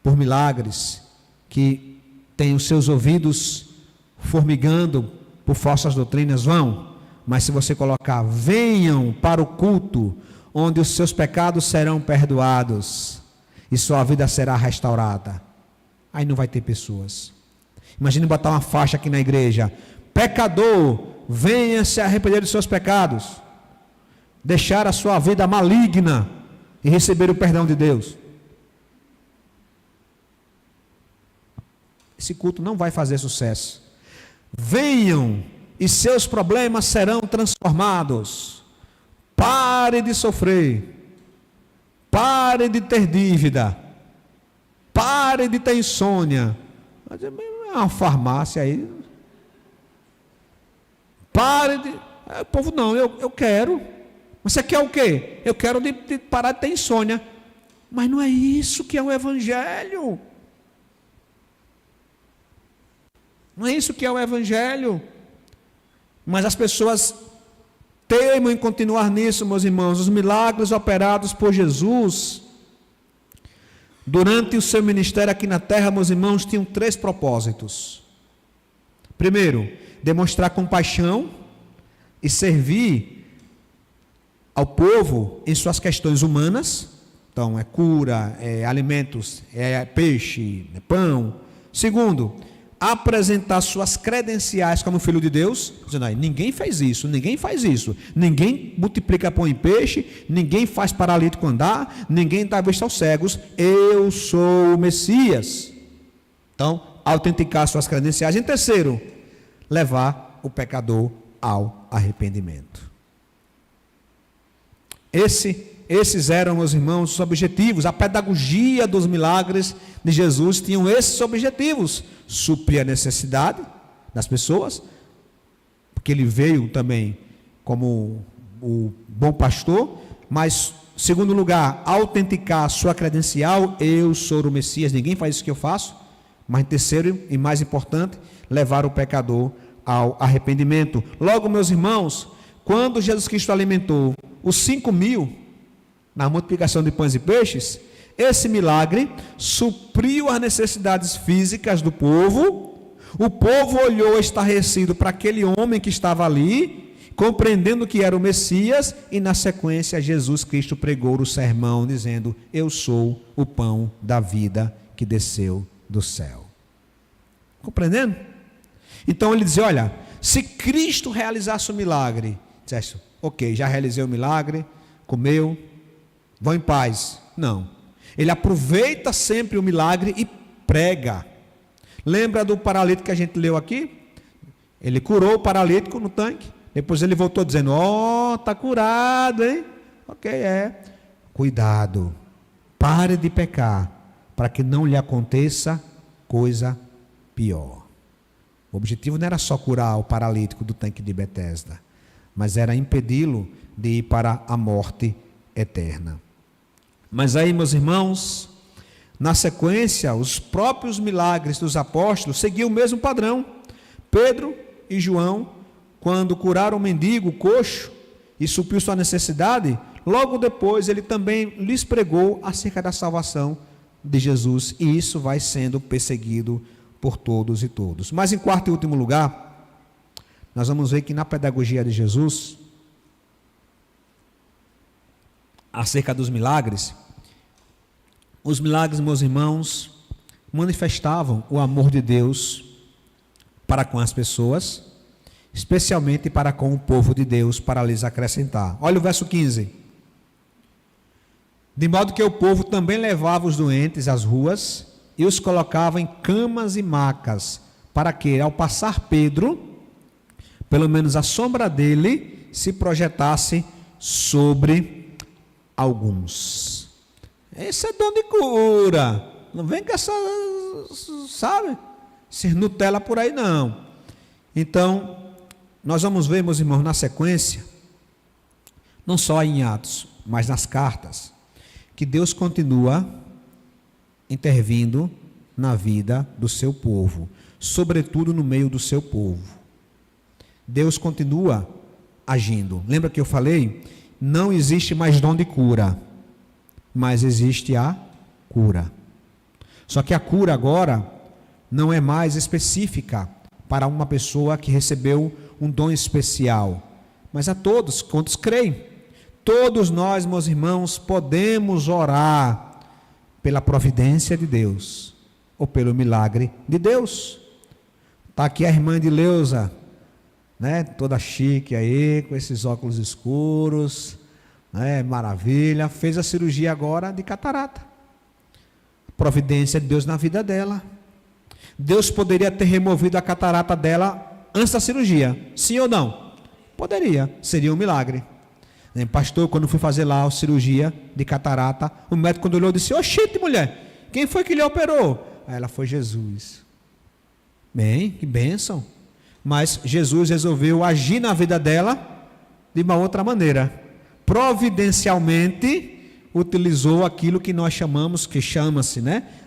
por milagres, que têm os seus ouvidos formigando por falsas doutrinas, vão. Mas se você colocar: venham para o culto, onde os seus pecados serão perdoados e sua vida será restaurada, aí não vai ter pessoas. Imagine botar uma faixa aqui na igreja: pecador, venha se arrepender dos seus pecados, deixar a sua vida maligna e receber o perdão de Deus. Esse culto não vai fazer sucesso. Venham e seus problemas serão transformados. Pare pare de sofrer, pare de ter dívida, pare de ter insônia. É uma farmácia aí. Pare de... O povo, não, eu quero. Mas você quer o quê? Eu quero de parar de ter insônia. Mas não é isso que é o Evangelho. Não é isso que é o Evangelho. Mas as pessoas teimam em continuar nisso, meus irmãos. Os milagres operados por Jesus durante o seu ministério aqui na terra, meus irmãos, tinham 3 propósitos. Primeiro, demonstrar compaixão e servir ao povo em suas questões humanas. Então, é cura, é alimentos, é peixe, é pão. Segundo, apresentar suas credenciais como filho de Deus, dizendo, ninguém fez isso, ninguém faz isso, ninguém multiplica pão e peixe, ninguém faz paralítico andar, ninguém dá vista aos cegos, eu sou o Messias. Então, autenticar suas credenciais. Em terceiro, levar o pecador ao arrependimento. Esses eram, meus irmãos, os objetivos. A pedagogia dos milagres de Jesus tinham esses objetivos: suprir a necessidade das pessoas, porque ele veio também como o bom pastor, mas, segundo lugar, autenticar a sua credencial, eu sou o Messias, ninguém faz isso que eu faço. Mas, terceiro e mais importante, levar o pecador ao arrependimento. Logo, meus irmãos, quando Jesus Cristo alimentou os 5.000, na multiplicação de pães e peixes, esse milagre supriu as necessidades físicas do povo. O povo olhou estarrecido para aquele homem que estava ali, compreendendo que era o Messias, e na sequência Jesus Cristo pregou o sermão dizendo, eu sou o pão da vida que desceu do céu. Compreendendo? Então ele diz, olha, se Cristo realizasse o milagre, dissesse, ok, já realizei o milagre, comeu, vão em paz. Não. Ele aproveita sempre o milagre e prega. Lembra do paralítico que a gente leu aqui? Ele curou o paralítico no tanque. Depois ele voltou dizendo, está curado, hein? Ok, é. Cuidado. Pare de pecar, para que não lhe aconteça coisa pior. O objetivo não era só curar o paralítico do tanque de Betesda, mas era impedi-lo de ir para a morte eterna. Mas aí, meus irmãos, na sequência, os próprios milagres dos apóstolos seguiam o mesmo padrão. Pedro e João, quando curaram o mendigo, o coxo, e supriu sua necessidade, logo depois ele também lhes pregou acerca da salvação de Jesus, e isso vai sendo perseguido por todos e todos. Mas em quarto e último lugar, nós vamos ver que na pedagogia de Jesus, acerca dos milagres, os milagres, meus irmãos, manifestavam o amor de Deus para com as pessoas, especialmente para com o povo de Deus, para lhes acrescentar. Olha o verso 15. De modo que o povo também levava os doentes às ruas e os colocava em camas e macas, para que, ao passar Pedro, pelo menos a sombra dele se projetasse sobre alguns. Esse é dom de cura. Não vem com essa, sabe, ser Nutella por aí não. Então, nós vamos ver, meus irmãos, na sequência, não só em Atos, mas nas cartas, que Deus continua intervindo na vida do seu povo, sobretudo no meio do seu povo. Deus continua agindo. Lembra que eu falei? Não existe mais dom de cura, mas existe a cura. Só que a cura agora não é mais específica para uma pessoa que recebeu um dom especial, mas a todos, quantos creem. Todos nós, meus irmãos, podemos orar pela providência de Deus, ou pelo milagre de Deus. Está aqui a irmã de Leusa, né, toda chique aí, com esses óculos escuros, né, maravilha, fez a cirurgia agora de catarata. Providência de Deus na vida dela. Deus poderia ter removido a catarata dela antes da cirurgia, sim ou não? Poderia, seria um milagre. Pastor, quando fui fazer lá a cirurgia de catarata, o médico quando olhou disse: oxente, mulher, quem foi que lhe operou? Aí ela: foi Jesus. Bem, que bênção. Mas Jesus resolveu agir na vida dela de uma outra maneira. Providencialmente utilizou aquilo que nós chamamos, que chama-se,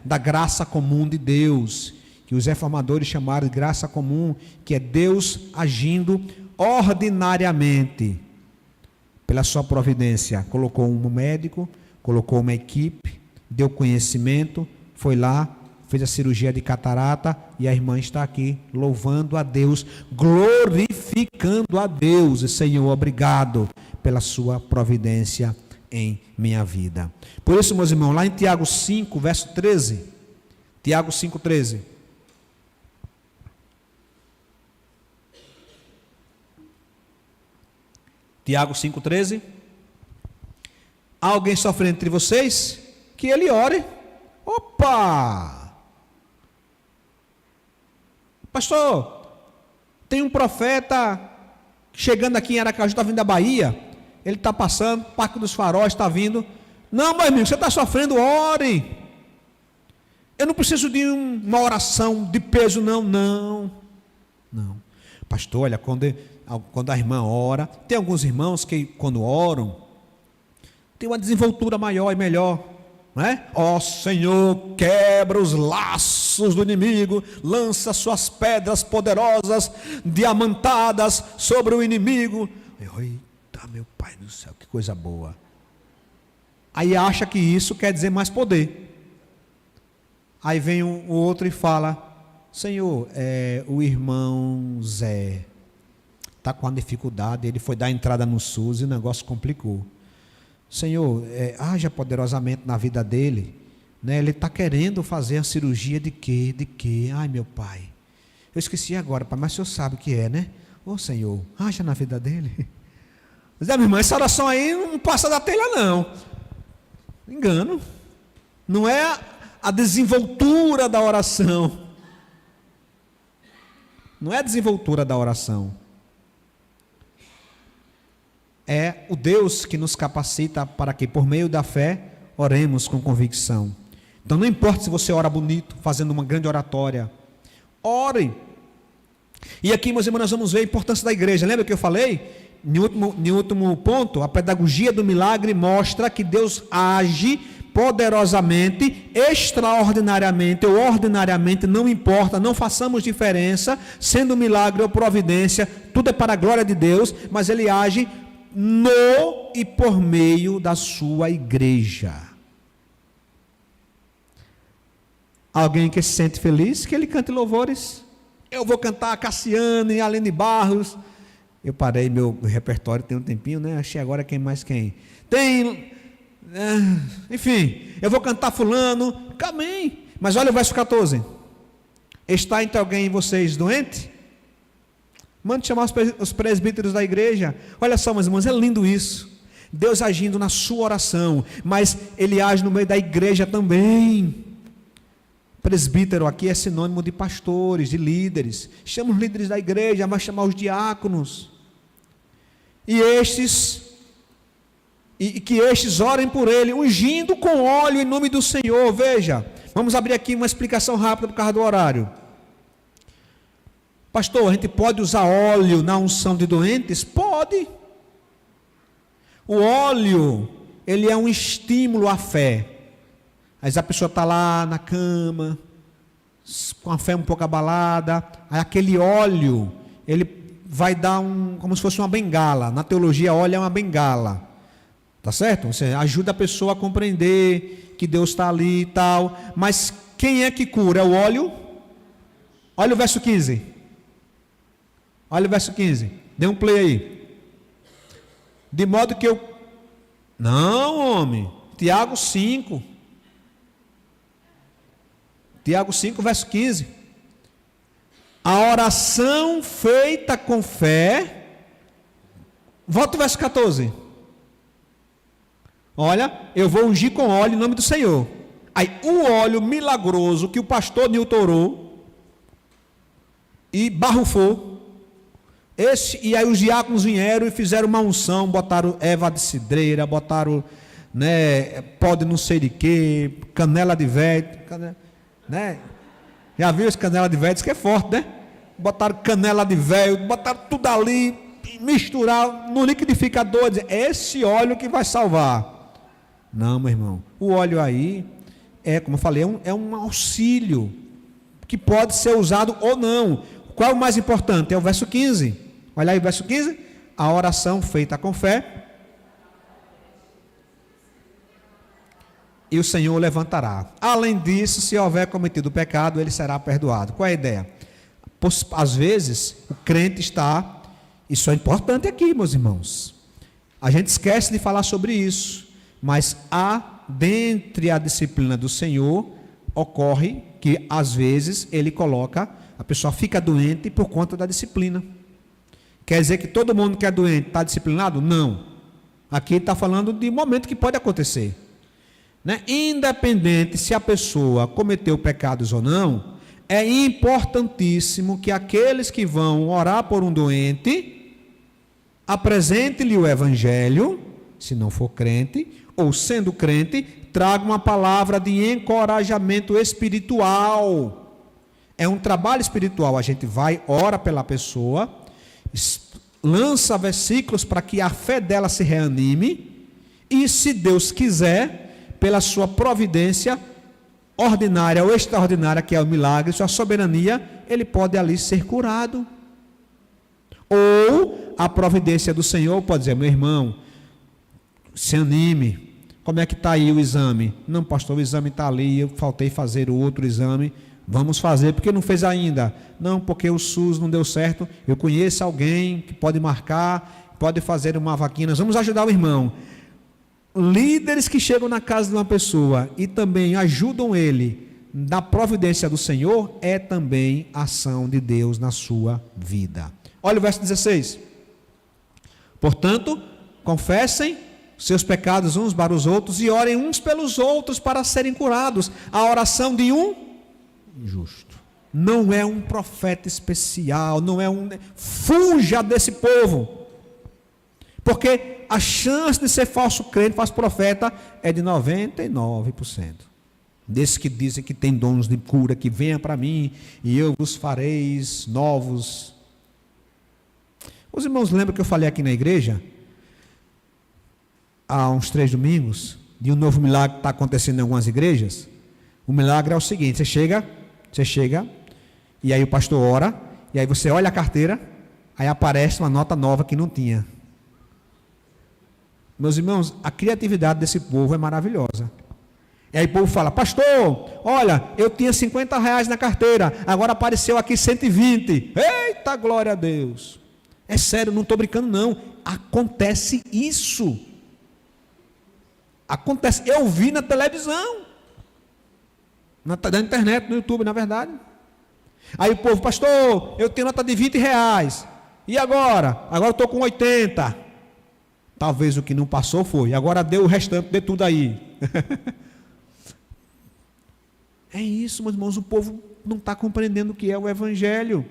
da graça comum de Deus, que os reformadores chamaram de graça comum, que é Deus agindo ordinariamente pela sua providência. Colocou um médico, colocou uma equipe, deu conhecimento, foi lá, fez a cirurgia de catarata, e a irmã está aqui louvando a Deus, glorificando a Deus. E Senhor, obrigado pela sua providência em minha vida. Por isso, meus irmãos, lá em Tiago 5, verso 13, Tiago 5,13. Tiago 5,13. Há alguém sofrendo entre vocês? Que ele ore. Opa! Pastor, tem um profeta chegando aqui em Aracaju, está vindo da Bahia. Ele está passando, Parque dos Faróis está vindo. Não, meu amigo, você está sofrendo, ore. Eu não preciso de uma oração de peso, não. Pastor, olha, quando a irmã ora, tem alguns irmãos que quando oram, tem uma desenvoltura maior e melhor, não é? Ó Senhor, quebra os laços do inimigo, lança suas pedras poderosas, diamantadas sobre o inimigo. Eita, meu Pai do céu, que coisa boa. Aí acha que isso quer dizer mais poder. Aí vem o outro e fala: Senhor, o irmão Zé está com uma dificuldade, ele foi dar entrada no SUS e o negócio complicou. Senhor, haja poderosamente na vida dele, ele está querendo fazer a cirurgia de quê? Ai, meu Pai, eu esqueci agora, pai, mas o Senhor sabe o que é, né? Ô Senhor, haja na vida dele. Mas minha irmã, essa oração aí não passa da telha, não. Engano. Não é a desenvoltura da oração. Não é a desenvoltura da oração. É o Deus que nos capacita para que, por meio da fé, oremos com convicção. Então não importa se você ora bonito, fazendo uma grande oratória. Ore. E aqui, meus irmãos, nós vamos ver a importância da igreja. Lembra que eu falei? No último ponto, a pedagogia do milagre mostra que Deus age poderosamente, extraordinariamente ou ordinariamente, não importa, não façamos diferença, sendo milagre ou providência, tudo é para a glória de Deus, mas Ele age no e por meio da sua igreja. Alguém que se sente feliz, que ele cante louvores. Eu vou cantar Cassiane, Aline Barros. Eu parei meu repertório tem um tempinho, achei agora quem mais quem. Enfim, eu vou cantar fulano, amém. Mas olha o verso 14. Está entre alguém em vocês doente? Mande chamar os presbíteros da igreja. Olha só, meus irmãos, é lindo isso. Deus agindo na sua oração, mas Ele age no meio da igreja também. Presbítero aqui é sinônimo de pastores, de líderes. Chama os líderes da igreja, mas chamar os diáconos. E que estes orem por ele, ungindo com óleo em nome do Senhor. Veja, vamos abrir aqui uma explicação rápida por causa do horário. Pastor, a gente pode usar óleo na unção de doentes? Pode. O óleo, ele é um estímulo à fé. Aí a pessoa está lá na cama, com a fé um pouco abalada, aí aquele óleo, ele vai dar como se fosse uma bengala. Na teologia, óleo é uma bengala. Tá certo? Você ajuda a pessoa a compreender que Deus está ali e tal. Mas quem é que cura? É o óleo? Olha o verso 15. Olha o verso 15. Dê um play aí. De modo que eu... Não, homem. Tiago 5. Tiago 5, verso 15. A oração feita com fé. Volta o verso 14. Olha, eu vou ungir com óleo em nome do Senhor. Aí o óleo milagroso que o pastor Nilton orou e barrufou, E aí os diáconos vieram e fizeram uma unção, botaram erva de cidreira, botaram, né, pó de não sei de quê, canela de velho, né? Já viu esse canela de velho? Diz que é forte, né? Botaram canela de velho, botaram tudo ali, misturaram no liquidificador, dizer, esse óleo que vai salvar. Não, meu irmão, o óleo aí como eu falei, é um auxílio que pode ser usado ou não. Qual é o mais importante? É o verso 15. Olha aí o verso 15. A oração feita com fé, e o Senhor o levantará. Além disso, se houver cometido pecado, ele será perdoado. Qual é a ideia? Às vezes, o crente está... Isso é importante aqui, meus irmãos. A gente esquece de falar sobre isso. Mas dentre a disciplina do Senhor, ocorre que, às vezes, ele coloca... A pessoa fica doente por conta da disciplina. Quer dizer que todo mundo que é doente está disciplinado? Não. Aqui está falando de momento que pode acontecer. Né? Independente se a pessoa cometeu pecados ou não, é importantíssimo que aqueles que vão orar por um doente, apresente-lhe o evangelho, se não for crente, ou sendo crente, traga uma palavra de encorajamento espiritual. É um trabalho espiritual, a gente vai, ora pela pessoa, lança versículos para que a fé dela se reanime, e se Deus quiser, pela sua providência ordinária ou extraordinária, que é o milagre, sua soberania, ele pode ali ser curado. Ou a providência do Senhor pode dizer, meu irmão, se anime, como é que está aí o exame? Não, pastor, o exame está ali, eu faltei fazer o outro exame. Vamos fazer, porque não fez ainda? Não, porque o SUS não deu certo. Eu conheço alguém que pode marcar, pode fazer uma vaquinha. Nós vamos ajudar o irmão. Líderes que chegam na casa de uma pessoa e também ajudam ele na providência do Senhor, é também ação de Deus na sua vida. Olha o verso 16. Portanto, confessem seus pecados uns para os outros e orem uns pelos outros para serem curados. A oração de um justo. Não é um profeta especial, não é fuja desse povo. Porque a chance de ser falso crente, falso profeta, é de 99%. Desses que dizem que tem dons de cura, que venha para mim e eu vos fareis novos. Os irmãos lembram que eu falei aqui na igreja, há uns 3 domingos, de um novo milagre que está acontecendo em algumas igrejas? O milagre é o seguinte, você chega, e aí o pastor ora, e aí você olha a carteira, aí aparece uma nota nova que não tinha. Meus irmãos, a criatividade desse povo é maravilhosa. E aí o povo fala, pastor, olha, eu tinha R$50 na carteira, agora apareceu aqui 120. Eita, glória a Deus. É sério, não estou brincando não, acontece isso. Acontece, eu vi na televisão. Na internet, no YouTube, na verdade. Aí o povo, pastor, eu tenho nota de R$20. E agora? Agora eu estou com 80. Talvez o que não passou foi. Agora deu o restante de tudo aí. É isso, meus irmãos. O povo não está compreendendo o que é o evangelho.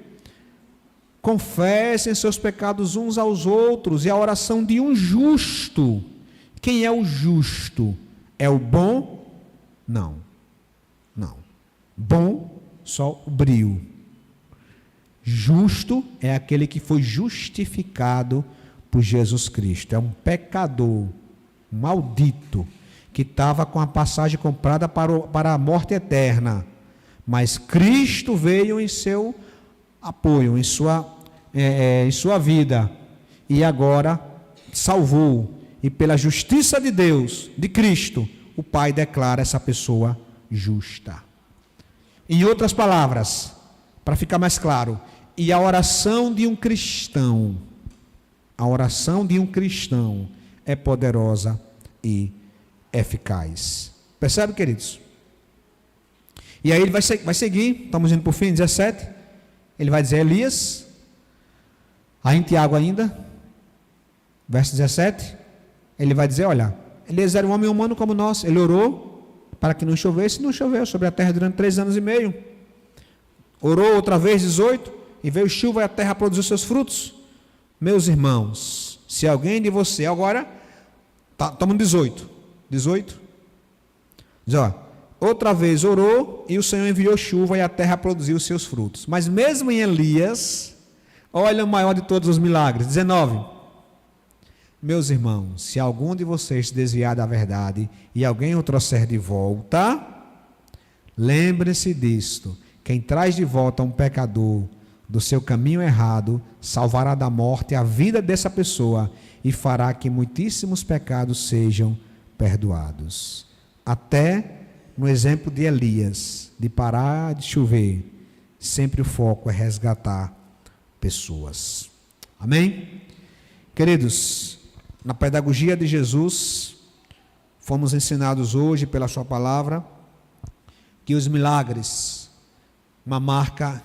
Confessem seus pecados uns aos outros. E a oração de um justo. Quem é o justo? É o bom? Não. Bom, só o brio. Justo é aquele que foi justificado por Jesus Cristo. É um pecador, maldito, que estava com a passagem comprada para a morte eterna. Mas Cristo veio em seu apoio, em sua vida. E agora salvou. E pela justiça de Deus, de Cristo, o Pai declara essa pessoa justa. Em outras palavras, para ficar mais claro, e a oração de um cristão é poderosa e eficaz. Percebe, queridos? E aí ele vai seguir, estamos indo para o fim, 17. Ele vai dizer, Elias, aí em Tiago ainda, verso 17, ele vai dizer, olha, Elias era um homem humano como nós, ele orou para que não chovesse, não choveu sobre a terra durante 3 anos e meio. Orou outra vez, 18, e veio chuva e a terra produziu seus frutos. Meus irmãos, se alguém de você, agora, estamos no 18. 18? Diz, ó, outra vez orou e o Senhor enviou chuva e a terra produziu os seus frutos. Mas mesmo em Elias, olha o maior de todos os milagres. 19. Meus irmãos, se algum de vocês se desviar da verdade e alguém o trouxer de volta, lembre-se disto: quem traz de volta um pecador do seu caminho errado, salvará da morte a vida dessa pessoa e fará que muitíssimos pecados sejam perdoados. Até no exemplo de Elias, de parar de chover, sempre o foco é resgatar pessoas. Amém? Queridos, na pedagogia de Jesus, fomos ensinados hoje pela sua palavra que os milagres, uma marca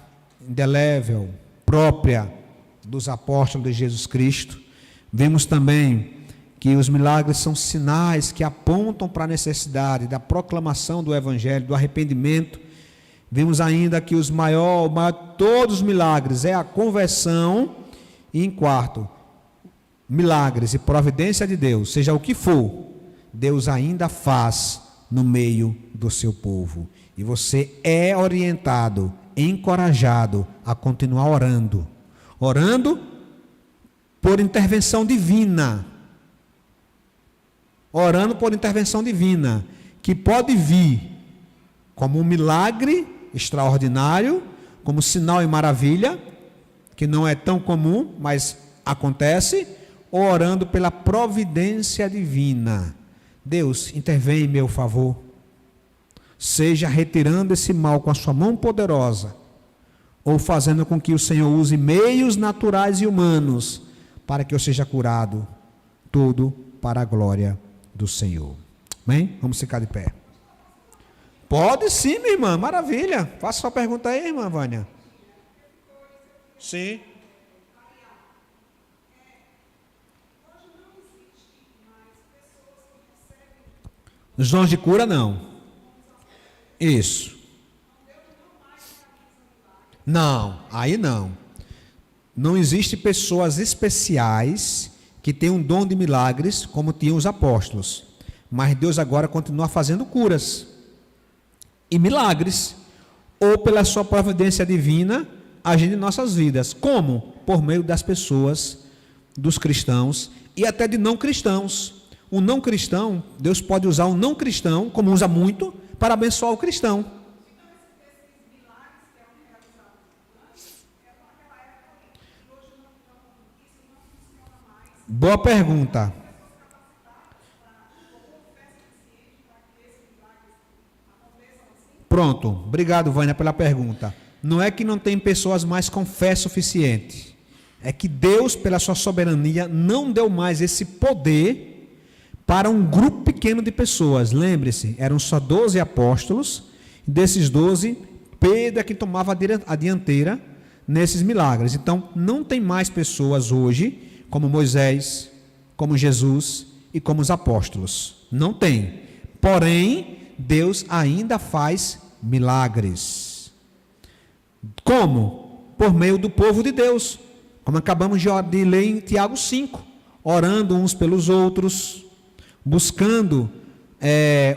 indelével, própria dos apóstolos de Jesus Cristo. Vimos também que os milagres são sinais que apontam para a necessidade da proclamação do Evangelho, do arrependimento. Vimos ainda que o maior de todos os milagres é a conversão. E em quarto, milagres e providência de Deus, seja o que for, Deus ainda faz no meio do seu povo. E você é orientado, encorajado a continuar orando. Orando por intervenção divina. Orando por intervenção divina, que pode vir como um milagre extraordinário, como sinal e maravilha, que não é tão comum, mas acontece, ou orando pela providência divina. Deus, intervém em meu favor. Seja retirando esse mal com a sua mão poderosa, ou fazendo com que o Senhor use meios naturais e humanos para que eu seja curado, tudo para a glória do Senhor. Amém? Vamos ficar de pé. Pode sim, minha irmã, maravilha. Faça sua pergunta aí, irmã Vânia. Sim. Os dons de cura, não. Isso. Não, aí não. Não existe pessoas especiais que têm um dom de milagres como tinham os apóstolos. Mas Deus agora continua fazendo curas e milagres, ou pela sua providência divina, agindo em nossas vidas. Como? Por meio das pessoas, dos cristãos e até de não cristãos. O não cristão, Deus pode usar um não cristão, como usa muito, para abençoar o cristão. Boa pergunta. Pronto, obrigado, Vânia, pela pergunta. Não é que não tem pessoas mais com fé suficiente, é que Deus, pela sua soberania, não deu mais esse poder para um grupo pequeno de pessoas. Lembre-se, eram só 12 apóstolos, e desses 12, Pedro é que tomava a dianteira nesses milagres. Então, não tem mais pessoas hoje, como Moisés, como Jesus e como os apóstolos. Não tem. Porém, Deus ainda faz milagres. Como? Por meio do povo de Deus. Como acabamos de ler em Tiago 5. Orando uns pelos outros, buscando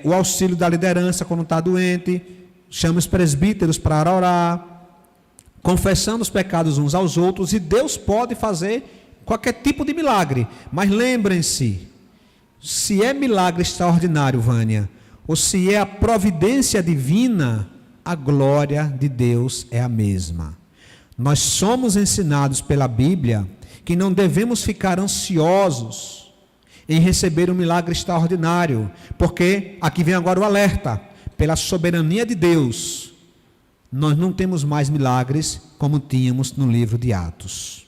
o auxílio da liderança quando está doente, chama os presbíteros para orar, confessando os pecados uns aos outros, e Deus pode fazer qualquer tipo de milagre. Mas lembrem-se, se é milagre extraordinário, Vânia, ou se é a providência divina, a glória de Deus é a mesma. Nós somos ensinados pela Bíblia que não devemos ficar ansiosos em receber um milagre extraordinário, porque aqui vem agora o alerta: pela soberania de Deus, nós não temos mais milagres como tínhamos no livro de Atos,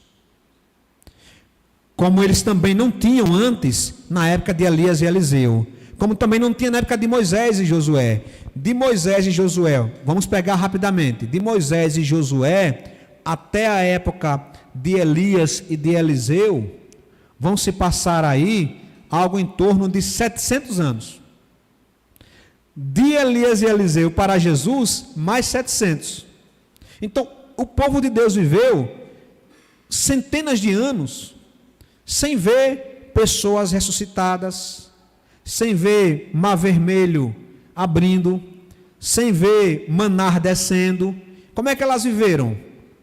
como eles também não tinham antes na época de Elias e Eliseu, como também não tinha na época de Moisés e Josué. De Moisés e Josué, vamos pegar rapidamente, de Moisés e Josué até a época de Elias e de Eliseu, vão se passar aí algo em torno de 700 anos. De Elias e Eliseu para Jesus, mais 700. Então, o povo de Deus viveu centenas de anos sem ver pessoas ressuscitadas, sem ver mar vermelho abrindo, sem ver maná descendo. Como é que elas viveram?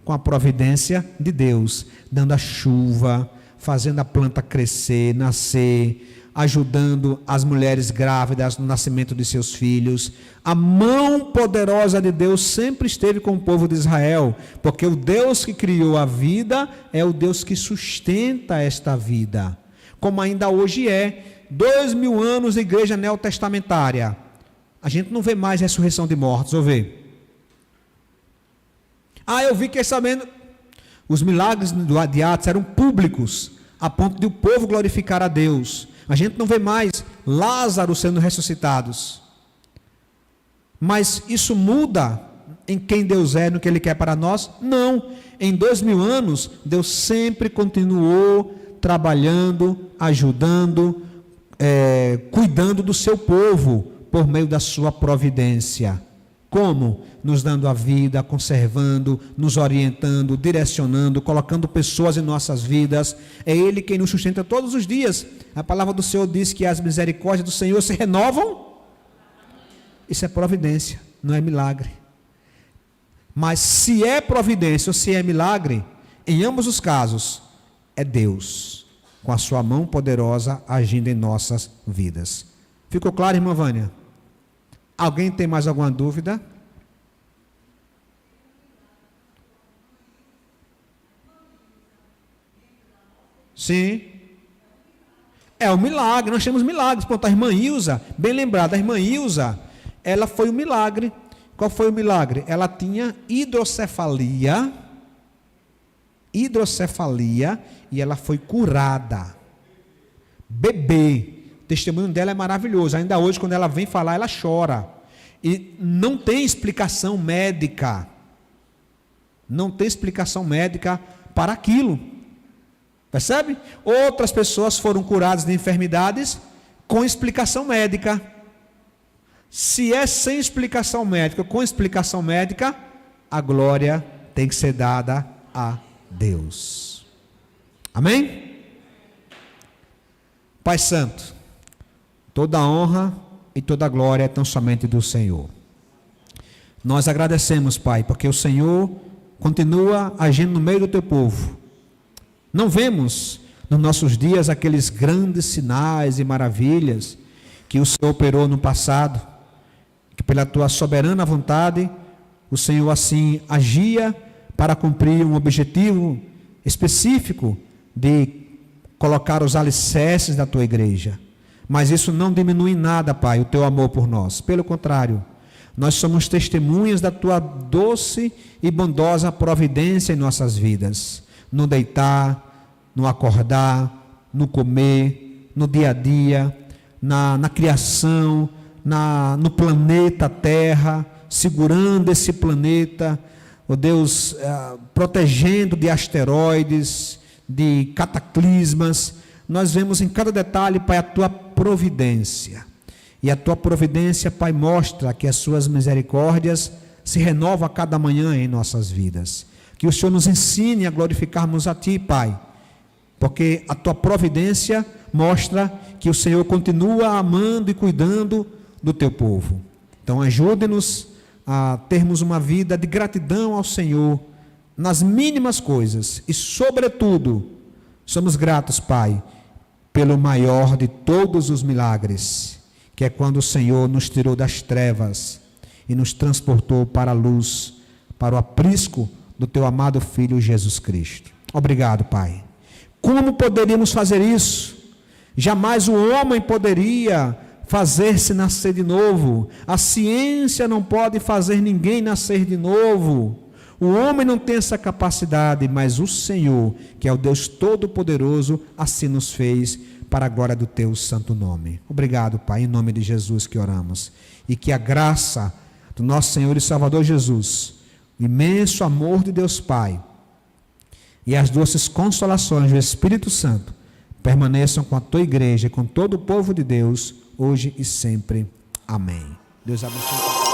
Com a providência de Deus, dando a chuva, fazendo a planta crescer, nascer, ajudando as mulheres grávidas no nascimento de seus filhos. A mão poderosa de Deus sempre esteve com o povo de Israel, porque o Deus que criou a vida é o Deus que sustenta esta vida, como ainda hoje é. 2000 anos de igreja neotestamentária, a gente não vê mais ressurreição de mortos, ou vê? Eu fiquei sabendo, os milagres de Atos eram públicos, a ponto de o povo glorificar a Deus. A gente não vê mais Lázaro sendo ressuscitados. Mas isso muda em quem Deus é, no que Ele quer para nós? Não. Em 2000 anos, Deus sempre continuou trabalhando, ajudando, cuidando do seu povo, por meio da sua providência. Como? Nos dando a vida, conservando, nos orientando, direcionando, colocando pessoas em nossas vidas. É Ele quem nos sustenta todos os dias. A palavra do Senhor diz que as misericórdias do Senhor se renovam. Isso é providência, não é milagre. Mas se é providência ou se é milagre, em ambos os casos, é Deus, com a sua mão poderosa, agindo em nossas vidas. Ficou claro, irmã Vânia? Alguém tem mais alguma dúvida? Sim. É um milagre, nós temos milagres. Pronto, a irmã Ilza, bem lembrada, a irmã Ilza, ela foi um milagre. Qual foi o milagre? Ela tinha hidrocefalia, e ela foi curada. Bebê. O testemunho dela é maravilhoso. Ainda hoje, quando ela vem falar, ela chora. E não tem explicação médica. Não tem explicação médica para aquilo. Percebe? Outras pessoas foram curadas de enfermidades com explicação médica. Se é sem explicação médica, com explicação médica, a glória tem que ser dada a Deus. Amém? Pai Santo, toda honra e toda glória é tão somente do Senhor. Nós agradecemos, Pai, porque o Senhor continua agindo no meio do teu povo. Não vemos nos nossos dias aqueles grandes sinais e maravilhas que o Senhor operou no passado, que pela tua soberana vontade o Senhor assim agia para cumprir um objetivo específico de colocar os alicerces da tua igreja. Mas isso não diminui em nada, Pai, o teu amor por nós. Pelo contrário, nós somos testemunhas da tua doce e bondosa providência em nossas vidas. No deitar, no acordar, no comer, no dia a dia, na criação, no planeta Terra, segurando esse planeta, ó Deus, protegendo de asteroides, de cataclismas. Nós vemos em cada detalhe, Pai, a tua providência. E a tua providência, Pai, mostra que as suas misericórdias se renovam a cada manhã em nossas vidas. Que o Senhor nos ensine a glorificarmos a Ti, Pai, porque a tua providência mostra que o Senhor continua amando e cuidando do teu povo. Então ajude-nos a termos uma vida de gratidão ao Senhor nas mínimas coisas e, sobretudo, somos gratos, Pai, pelo maior de todos os milagres, que é quando o Senhor nos tirou das trevas e nos transportou para a luz, para o aprisco do teu amado Filho Jesus Cristo. Obrigado, Pai. Como poderíamos fazer isso? Jamais o homem poderia fazer-se nascer de novo. A ciência não pode fazer ninguém nascer de novo. O homem não tem essa capacidade, mas o Senhor, que é o Deus Todo-Poderoso, assim nos fez para a glória do teu santo nome. Obrigado, Pai, em nome de Jesus que oramos. E que a graça do nosso Senhor e Salvador Jesus, o imenso amor de Deus Pai e as doces consolações do Espírito Santo permaneçam com a tua igreja e com todo o povo de Deus, hoje e sempre. Amém. Deus abençoe.